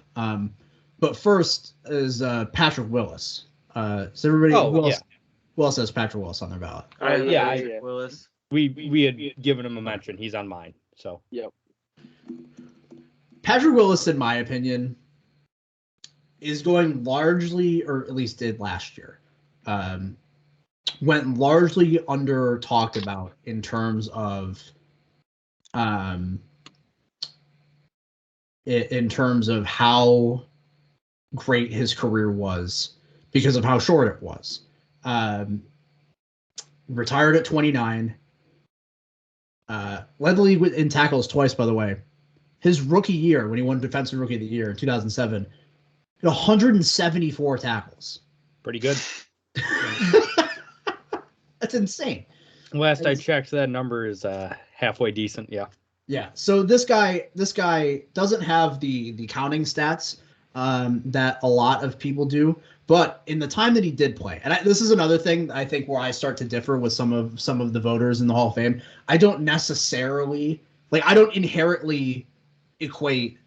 But first is Patrick Willis. So everybody, who else has Patrick Willis on their ballot? Yeah, Willis. We had given him a mention. He's on mine. So Yep. Patrick Willis, in my opinion, is going largely, or at least did last year, went largely under talked about in terms of how great his career was because of how short it was. Retired at 29. Led the league in tackles twice, by the way. His rookie year, when he won Defensive Rookie of the Year in 2007, 174 tackles. pretty good. That's insane. Last I checked, that number is halfway decent. Yeah. Yeah. So this guy doesn't have the counting stats that a lot of people do, but in the time that he did play, and this is another thing I think where I start to differ with some of the voters in the Hall of Fame. I don't inherently equate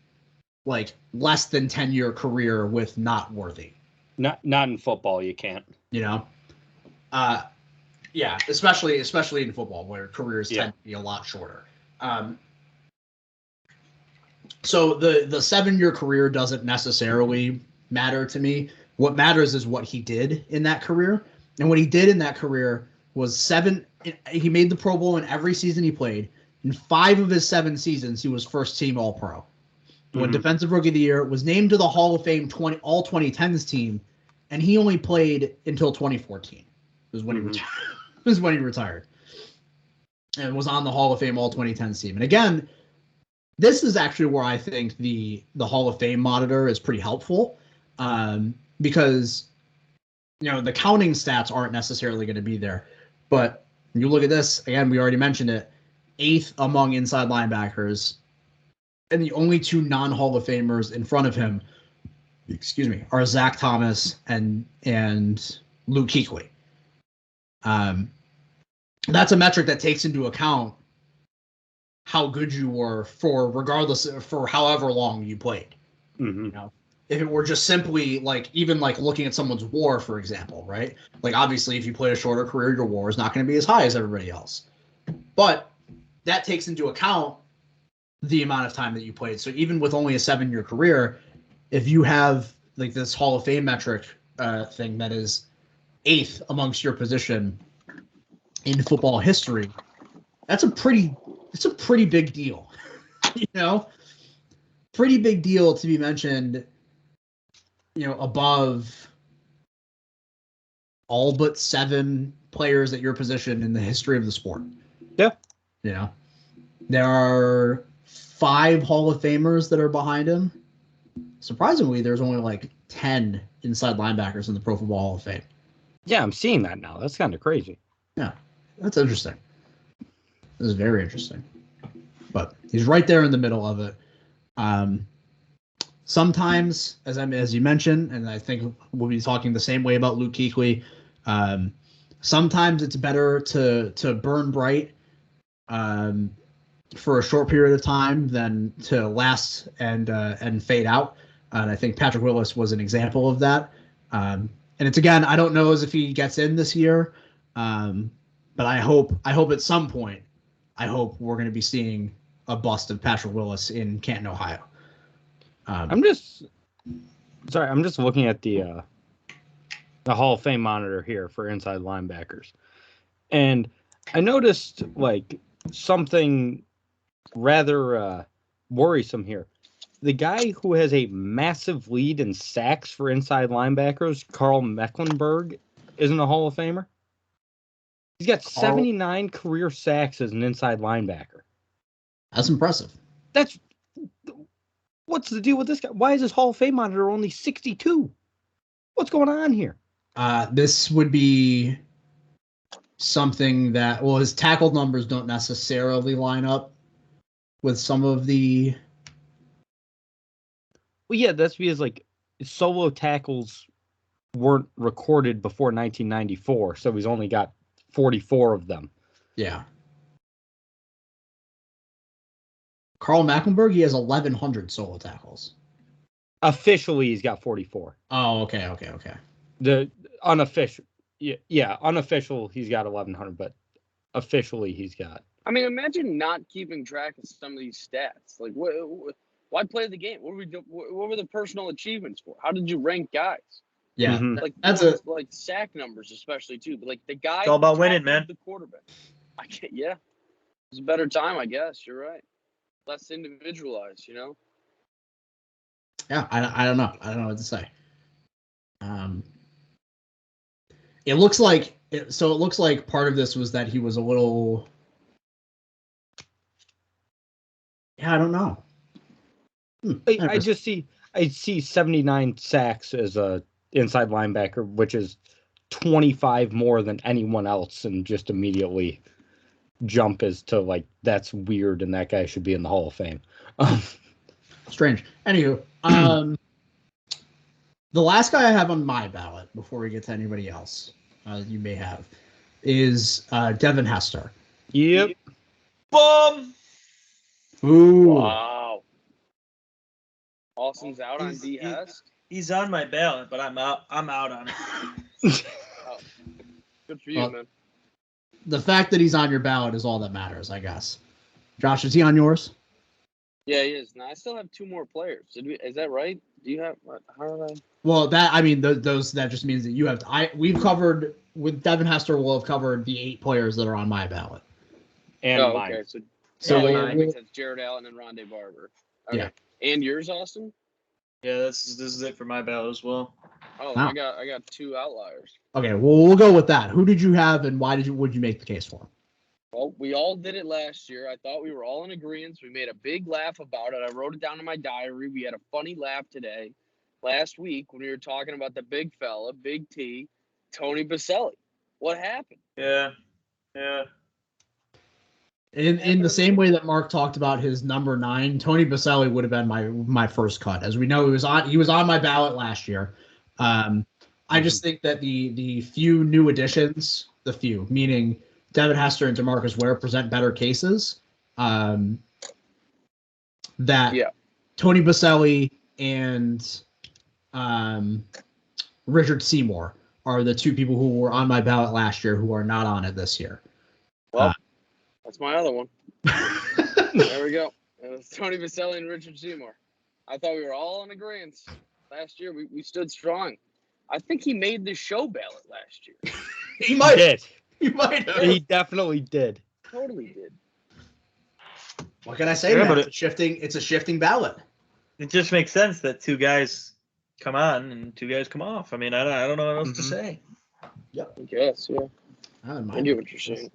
like less than 10-year career with not worthy. Not in football, you can't. You know. Yeah, especially in football where careers tend to be a lot shorter. So the 7-year career doesn't necessarily matter to me. What matters is what he did in that career. And what he did in that career was he made the Pro Bowl in every season he played. In 5 of his 7 seasons, he was first team All-Pro. Won Defensive Rookie of the Year, was named to the Hall of Fame All 2010s team, and he only played until 2014. Was when he retired. And was on the Hall of Fame All 2010s team. And again, this is actually where I think the Hall of Fame monitor is pretty helpful, because the counting stats aren't necessarily going to be there. But when you look at this, again, we already mentioned it, 8th among inside linebackers, and the only 2 non-Hall of Famers in front of him, are Zach Thomas and Luke Kuechly. That's a metric that takes into account how good you were for however long you played. If it were just simply even looking at someone's WAR, for example, right? Like obviously if you played a shorter career, your WAR is not going to be as high as everybody else. But that takes into account the amount of time that you played. So even with only a 7-year career, if you have this Hall of Fame metric thing that is 8th amongst your position in football history, it's a pretty big deal. Pretty big deal to be mentioned, above all but 7 players at your position in the history of the sport. Yeah. There are 5 Hall of Famers that are behind him. Surprisingly, there's only 10 inside linebackers in the Pro Football Hall of Fame. Yeah, I'm seeing that now. That's kind of crazy. Yeah, that's interesting. This is very interesting. But he's right there in the middle of it. Sometimes, as you mentioned, and I think we'll be talking the same way about Luke Kuechly, sometimes it's better to burn bright for a short period of time than to last and fade out. And I think Patrick Willis was an example of that. And it's, again, I don't know as if he gets in this year, but I hope at some point, I hope we're going to be seeing a bust of Patrick Willis in Canton, Ohio. I'm just looking at the Hall of Fame monitor here for inside linebackers, and I noticed like something rather worrisome here. The guy who has a massive lead in sacks for inside linebackers, Carl Mecklenburg, isn't a Hall of Famer. He's got 79 career sacks as an inside linebacker. That's impressive. What's the deal with this guy? Why is his Hall of Fame monitor only 62? What's going on here? This would be something that, well, his tackle numbers don't necessarily line up with some of the. Well, yeah, that's because like solo tackles weren't recorded before 1994, so he's only got 44 of them. Yeah. Carl Mecklenburg, he has 1,100 solo tackles. Officially, he's got 44. Oh, okay. The unofficial, unofficial, he's got 1,100, but officially, he's got. I mean, imagine not keeping track of some of these stats. Like, why play the game? What were the personal achievements for? How did you rank guys? Yeah, like that's like sack numbers, especially too. But like the guy, it's all about winning, man. The quarterback. Yeah, it's a better time, I guess. You're right. Less individualized, you know. Yeah, I don't know. I don't know what to say. It looks like part of this was that he was a little. Yeah, I don't know. I see 79 sacks as a inside linebacker, which is 25 more than anyone else, and just immediately jump as to like that's weird and that guy should be in the Hall of Fame. Strange. Anywho, the last guy I have on my ballot before we get to anybody else you may have is Devin Hester. Yep. Boom. Ooh. Wow. Austin's out on D. Hest. He's on my ballot, but I'm out on it. Oh. Good for you, man. The fact that he's on your ballot is all that matters, I guess. Josh, is he on yours? Yeah, he is. Now I still have two more players. Is that right? Do you have? How did I? Well, that just means that you have. We've covered with Devin Hester. We'll have covered the 8 players that are on my ballot. And mine. Okay. So that's Jared Allen and Rondae Barber. Okay. Yeah. And yours, Austin? Yeah, this is it for my ballot as well. Oh, wow. I got 2 outliers. Okay, well we'll go with that. Who did you have, and would you make the case for? Well, we all did it last year. I thought we were all in agreement. We made a big laugh about it. I wrote it down in my diary. We had a funny laugh today. Last week when we were talking about the big fella, Big T, Tony Baselli. What happened? Yeah. In the same way that Mark talked about his number 9, Tony Baselli would have been my first cut. As we know, he was on my ballot last year. I just think that the few new additions, meaning Devin Hester and Demarcus Ware, present better cases. Tony Baselli and Richard Seymour are the 2 people who were on my ballot last year who are not on it this year. Well, that's my other one. There we go. It was Tony Baselli and Richard Seymour. I thought we were all in agreement. Last year, we stood strong. I think he made the show ballot last year. He might have. He definitely did. Totally did. What can I say? Yeah, it's a shifting ballot. It just makes sense that 2 guys come on and 2 guys come off. I mean, I don't know what else to say. Yep. I guess, yeah. I get what you're saying.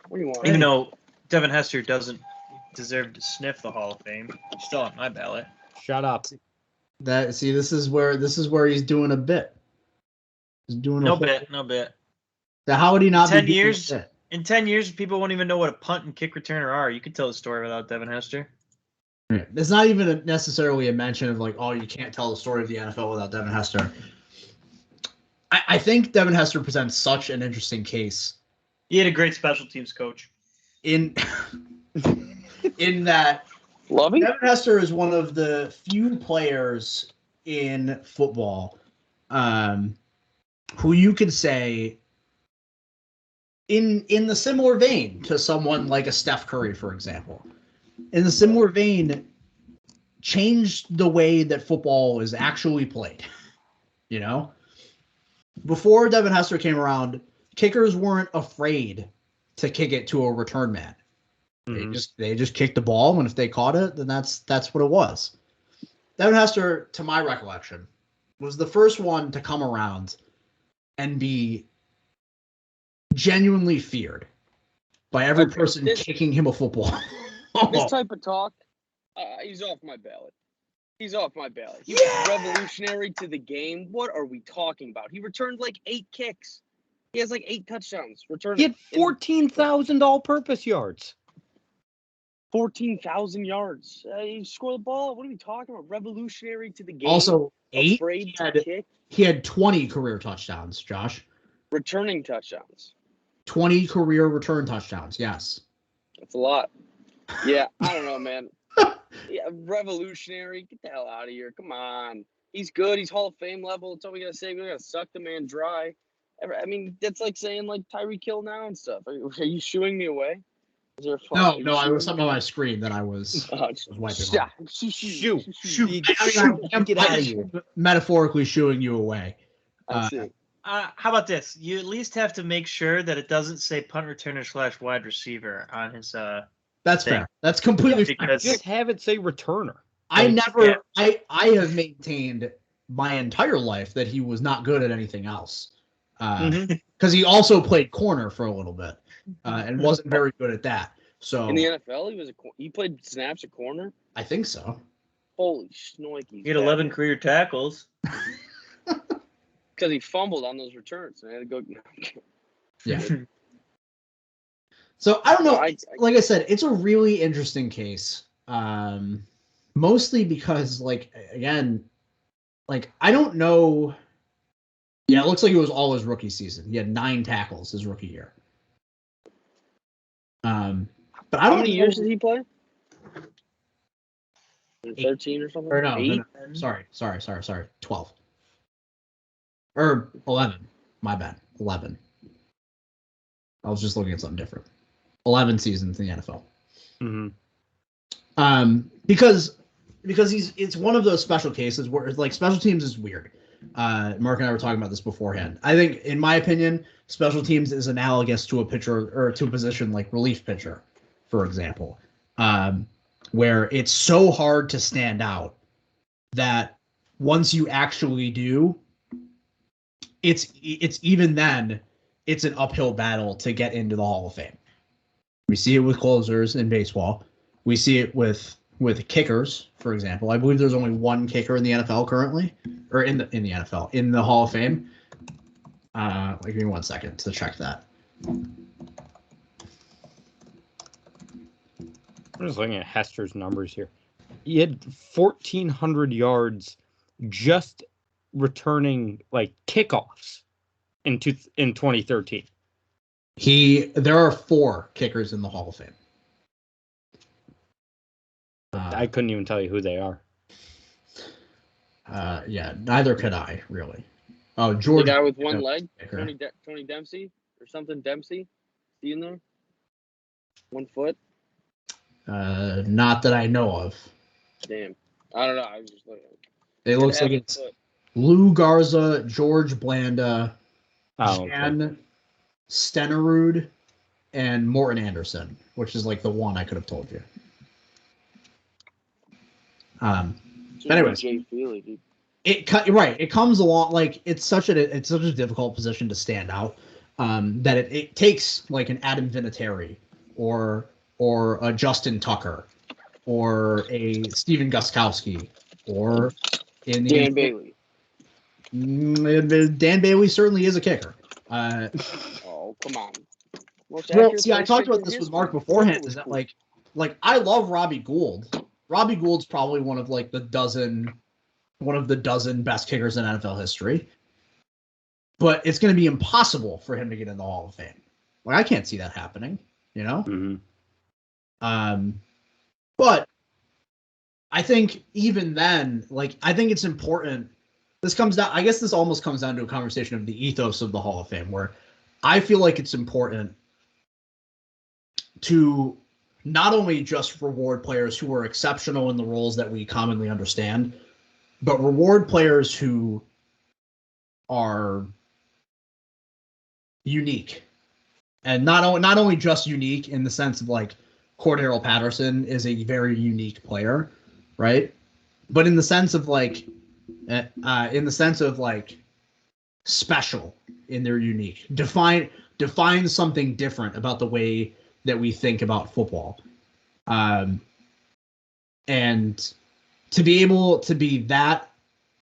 What do you want? Even though Devin Hester doesn't deserve to sniff the Hall of Fame, he's still on my ballot. Shut up. This is where he's doing a bit. He's doing no bit. How would he not? 10 years. In 10 years, people won't even know what a punt and kick returner are. You could tell the story without Devin Hester. There's not even necessarily a mention of like, oh, you can't tell the story of the NFL without Devin Hester. I think Devin Hester presents such an interesting case He had a great special teams coach. in in that Lovey? Devin Hester is one of the few players in football who you could say in the similar vein to someone like a Steph Curry, for example, in the similar vein, changed the way that football is actually played. You know, before Devin Hester came around, kickers weren't afraid to kick it to a return man. They just kicked the ball, and if they caught it, then that's what it was. Devin Hester, to my recollection, was the first one to come around and be genuinely feared by every person kicking him a football. This type of talk, he's off my ballot. He's off my ballot. He was revolutionary to the game. What are we talking about? He returned like 8 kicks. He has like 8 touchdowns. He had 14,000 all-purpose yards. 14,000 yards. He scored the ball. What are we talking about? Revolutionary to the game. Also, 8. Afraid to kick. He had 20 career touchdowns, Josh. Returning touchdowns. 20 career return touchdowns, yes. That's a lot. Yeah, I don't know, man. Yeah, revolutionary. Get the hell out of here. Come on. He's good. He's Hall of Fame level. That's all we got to say. We got to suck the man dry. I mean, that's like saying like Tyreek Hill now and stuff. Are you shooing me away? Is there a fun? No, I was something on my screen that I was wiping off. Shoot. Get out of here. Metaphorically shooing you away. I see. How about this? You at least have to make sure that it doesn't say punt returner / wide receiver on his That's thing. fair. That's completely fair. Because Just have it say returner. I have maintained my entire life that he was not good at anything else. Because he also played corner for a little bit and wasn't very good at that. So in the NFL, he played snaps at corner. I think so. Holy shnikes! he had 11 career tackles. Because he fumbled on those returns. And I had to go. Yeah. So I don't know. Like I said, it's a really interesting case. Mostly because, like, again, like I don't know. Yeah, it looks like it was all his rookie season. He had 9 tackles his rookie year. But I don't know. How many years did he play? 13 or something? Or no, 8? no. Sorry. 12. Or 11. My bad. 11. I was just looking at something different. 11 seasons in the NFL. Because it's one of those special cases where like special teams is weird. Mark and I were talking about this beforehand. I think, in my opinion, special teams is analogous to a pitcher or to a position like relief pitcher, for example, where it's so hard to stand out that once you actually do, it's even then it's an uphill battle to get into the Hall of Fame. We see it with closers in baseball. We see it with kickers, for example. I believe there's only one kicker in the NFL currently, or in the NFL, in the Hall of Fame. Give me 1 second to check that. I'm just looking at Hester's numbers here. He had 1,400 yards just returning like kickoffs in 2013. There are 4 kickers in the Hall of Fame. I couldn't even tell you who they are. Yeah, neither could I, really. Oh, Jordan. The guy with one leg? Tony Dempsey or something? Dempsey? See in there? 1 foot? Not that I know of. Damn. I don't know. I was just looking. It looks like it's Lou Garza, George Blanda, Jan Stenerud, and Morton Anderson, which is like the one I could have told you. Anyways, Jay Feely, dude. It comes along like it's such a difficult position to stand out that it takes like an Adam Vinatieri or a Justin Tucker or a Steven Gostkowski or in the Dan Bailey. Dan Bailey certainly is a kicker. Oh, come on. Well, see, I talked about this with Mark beforehand. Is that like I love Robbie Gould. Robbie Gould's probably one of the dozen best kickers in NFL history. but it's going to be impossible for him to get in the Hall of Fame. Like, I can't see that happening, you know? Mm-hmm. But I think even then, like, I think it's important. This comes down, I guess this almost comes down to a conversation of the ethos of the Hall of Fame, where I feel like it's important to not only just reward players who are exceptional in the roles that we commonly understand, but reward players who are unique. And not only just unique in the sense of like Cordero Patterson is a very unique player, right? But in the sense of like special in their unique. Define something different about the way that we think about football. And to be able to be that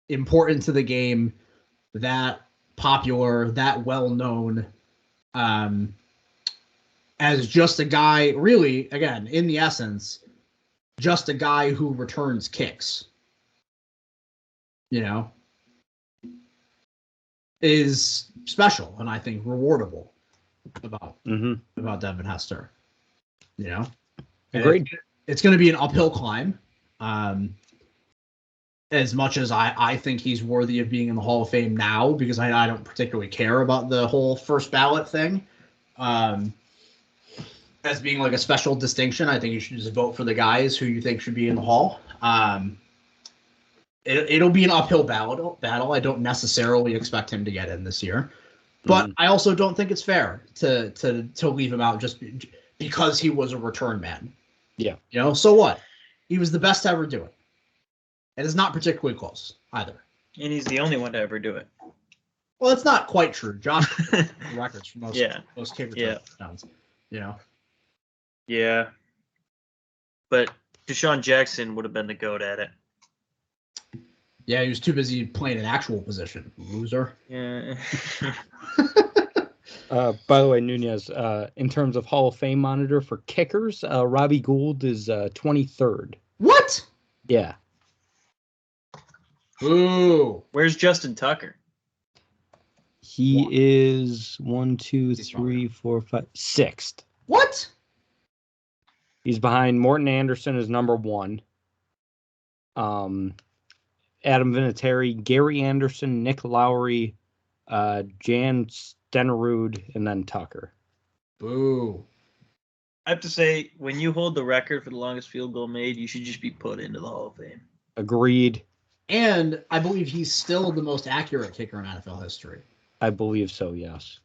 important to the game, that popular, that well-known, as just a guy, really, again, in the essence, just a guy who returns kicks, you know, is special and I think rewardable about Devin Hester, you know. Agreed. It's going to be an uphill climb. As much as I think he's worthy of being in the Hall of Fame now, because I don't particularly care about the whole first ballot thing. As being like a special distinction, I think you should just vote for the guys who you think should be in the Hall. It'll be an uphill battle. I don't necessarily expect him to get in this year, but I also don't think it's fair to leave him out just because he was a return man. Yeah. You know, so what? He was the best to ever do it. And it's not particularly close either. And he's the only one to ever do it. Well, it's not quite true. Josh records for most kicker touchdowns. You know. Yeah. But Deshaun Jackson would have been the GOAT at it. Yeah, he was too busy playing an actual position. Loser. Yeah. By the way, Nunez, in terms of Hall of Fame monitor for kickers, Robbie Gould is 23rd. What? Yeah. Ooh. Where's Justin Tucker? He is 1, 2, 3, 4, 5, 6th. What? He's behind Morton Anderson as number 1. Adam Vinatieri, Gary Anderson, Nick Lowry, Jan Stenerud, and then Tucker. Boo. I have to say, when you hold the record for the longest field goal made, you should just be put into the Hall of Fame. Agreed. And I believe he's still the most accurate kicker in NFL history. I believe so, yes.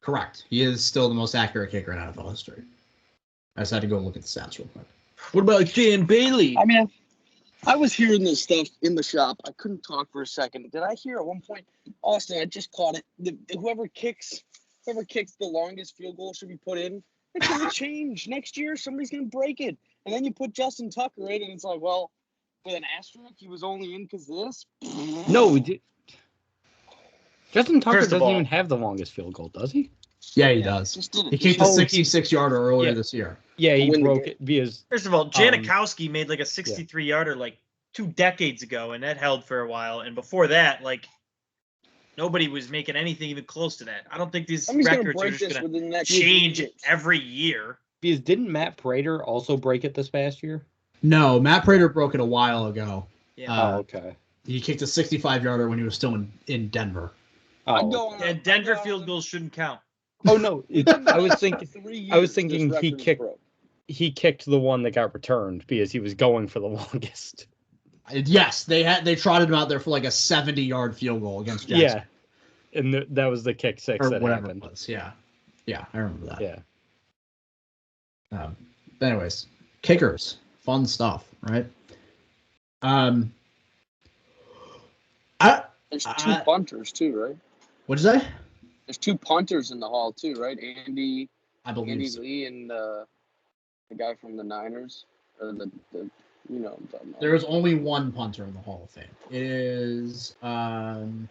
Correct. He is still the most accurate kicker in NFL history. I just had to go look at the stats real quick. What about Dan Bailey? I mean, I was hearing this stuff in the shop. I couldn't talk for a second. Did I hear at one point, Austin, I just caught it, whoever kicks the longest field goal should be put in? It's going to change. Next year, somebody's going to break it. And then you put Justin Tucker in, and it's like, well, with an asterisk, he was only in because this? No, Justin Tucker First of doesn't all- even have the longest field goal, does he? Yeah, he does. Just did it. He kicked a Oh, 66-yarder earlier yeah. this year. Yeah, he Win the broke game. it via. First of all, Janikowski made like a 63-yarder like 2 decades ago, and that held for a while. And before that, like, nobody was making anything even close to that. I don't think these Somebody's going to records are break just this going within the to next change year. every year. Because didn't Matt Prater also break it this past year? No, Matt Prater broke it a while ago. Yeah. Okay. He kicked a 65-yarder when he was still in Denver. I'd go on Yeah, Denver field goals shouldn't count. Oh no, I was thinking 3 years I was thinking this he record was kicked- broke. he kicked the one that got returned because he was going for the longest. Yes, they trotted him out there for like a 70-yard field goal against Jackson. Yeah, and that was the kick 6 or that whatever happened. it was. Yeah, I remember that. Yeah. But anyways, kickers, fun stuff, right? There's 2 punters too, right? What'd you say? There's 2 punters in the hall too, right? Andy I believe so. Lee and the guy from the Niners, or the you know what I'm talking about. There is only one punter in the Hall of Fame. It is What am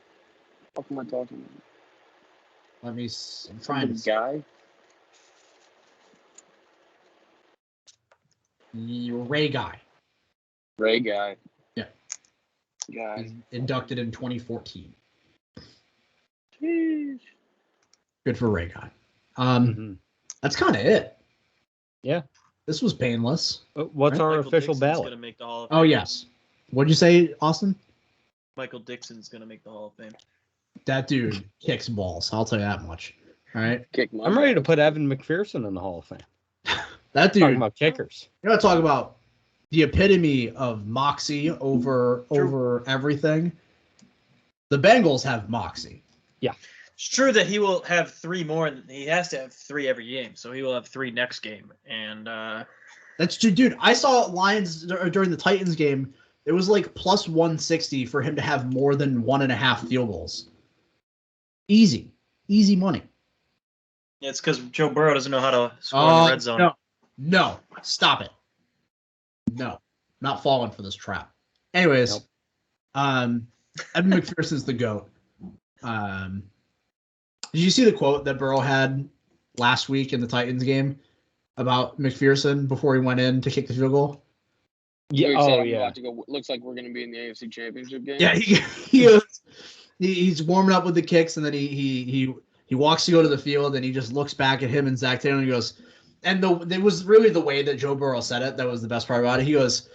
I talking about? I'm trying The to guy. Ray Guy. Ray guy. Yeah. Guy. He's inducted in 2014. Sheesh. Good for Ray Guy. Mhm. That's kind of it. Yeah. This was painless. What's our Michael official Dixon's ballot? Gonna make the Hall of Fame. Oh, yes. What'd you say, Austin? Michael Dixon's gonna make the Hall of Fame. That dude kicks balls. I'll tell you that much. All right. Kick my I'm ready to balls. put Evan McPherson in the Hall of Fame. That Talking dude, about kickers. you know, talk about the epitome of moxie over everything. The Bengals have moxie. It's true that he will have 3 more. He has to have 3 every game, so he will have 3 next game. And That's true, dude. I saw lines during the Titans game. It was like plus 160 for him to have more than 1.5 field goals. Easy money. it's because Joe Burrow doesn't know how to score in the red zone. No, stop it. No, not falling for this trap. Anyways, Nope. Evan McPherson's the GOAT. Did you see the quote that Burrow had last week in the Titans game about McPherson before he went in to kick the field goal? He Yeah. said, Oh, I'm yeah. about to go. Looks like we're going to be in the AFC Championship game. Yeah, he's warming up with the kicks, and then he walks to go to the field, and he just looks back at him and Zach Taylor, and he goes, and it was really the way that Joe Burrow said it that was the best part about it. He goes,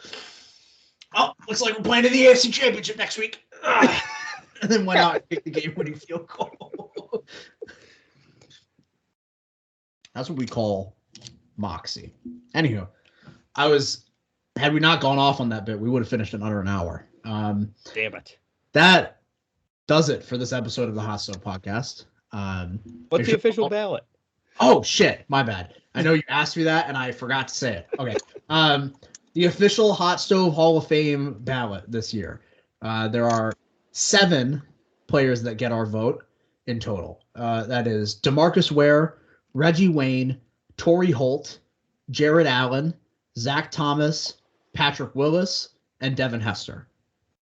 "Oh, looks like we're playing in the AFC Championship next week," and then went out and kicked the game-winning field goal. That's what we call moxie. Anywho, had we not gone off on that bit, we would have finished in under an hour. Damn it. That does it for this episode of the Hot Stove Podcast. What's the official ballot? Oh, shit. My bad. I know you asked me that, and I forgot to say it. Okay. The official Hot Stove Hall of Fame ballot this year. There are 7 players that get our vote in total. That is Demarcus Ware, Reggie Wayne, Tory Holt, Jared Allen, Zach Thomas, Patrick Willis, and Devin Hester.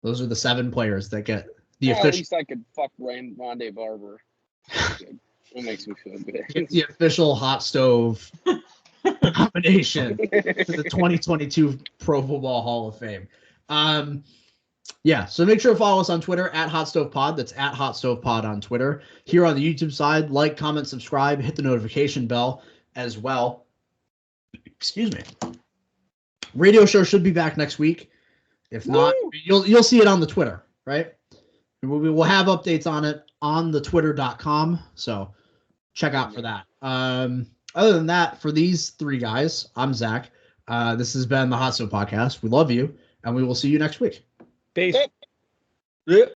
Those are the 7 players that get the At official. least I could fuck Rondae Barber. That makes me feel good. Get the official Hot Stove nomination to the 2022 Pro Football Hall of Fame. Yeah, so make sure to follow us on Twitter at Hot Stove Pod. That's at Hot Stove Pod on Twitter. Here on the YouTube side, like, comment, subscribe, hit the notification bell as well. Excuse me. Radio show should be back next week. If not, you'll see it on the Twitter, right? We will have updates on it on the twitter.com. So check out for that. Other than that, for these 3 guys, I'm Zach. This has been the Hot Stove Podcast. We love you, and we will see you next week. Peace. Yep.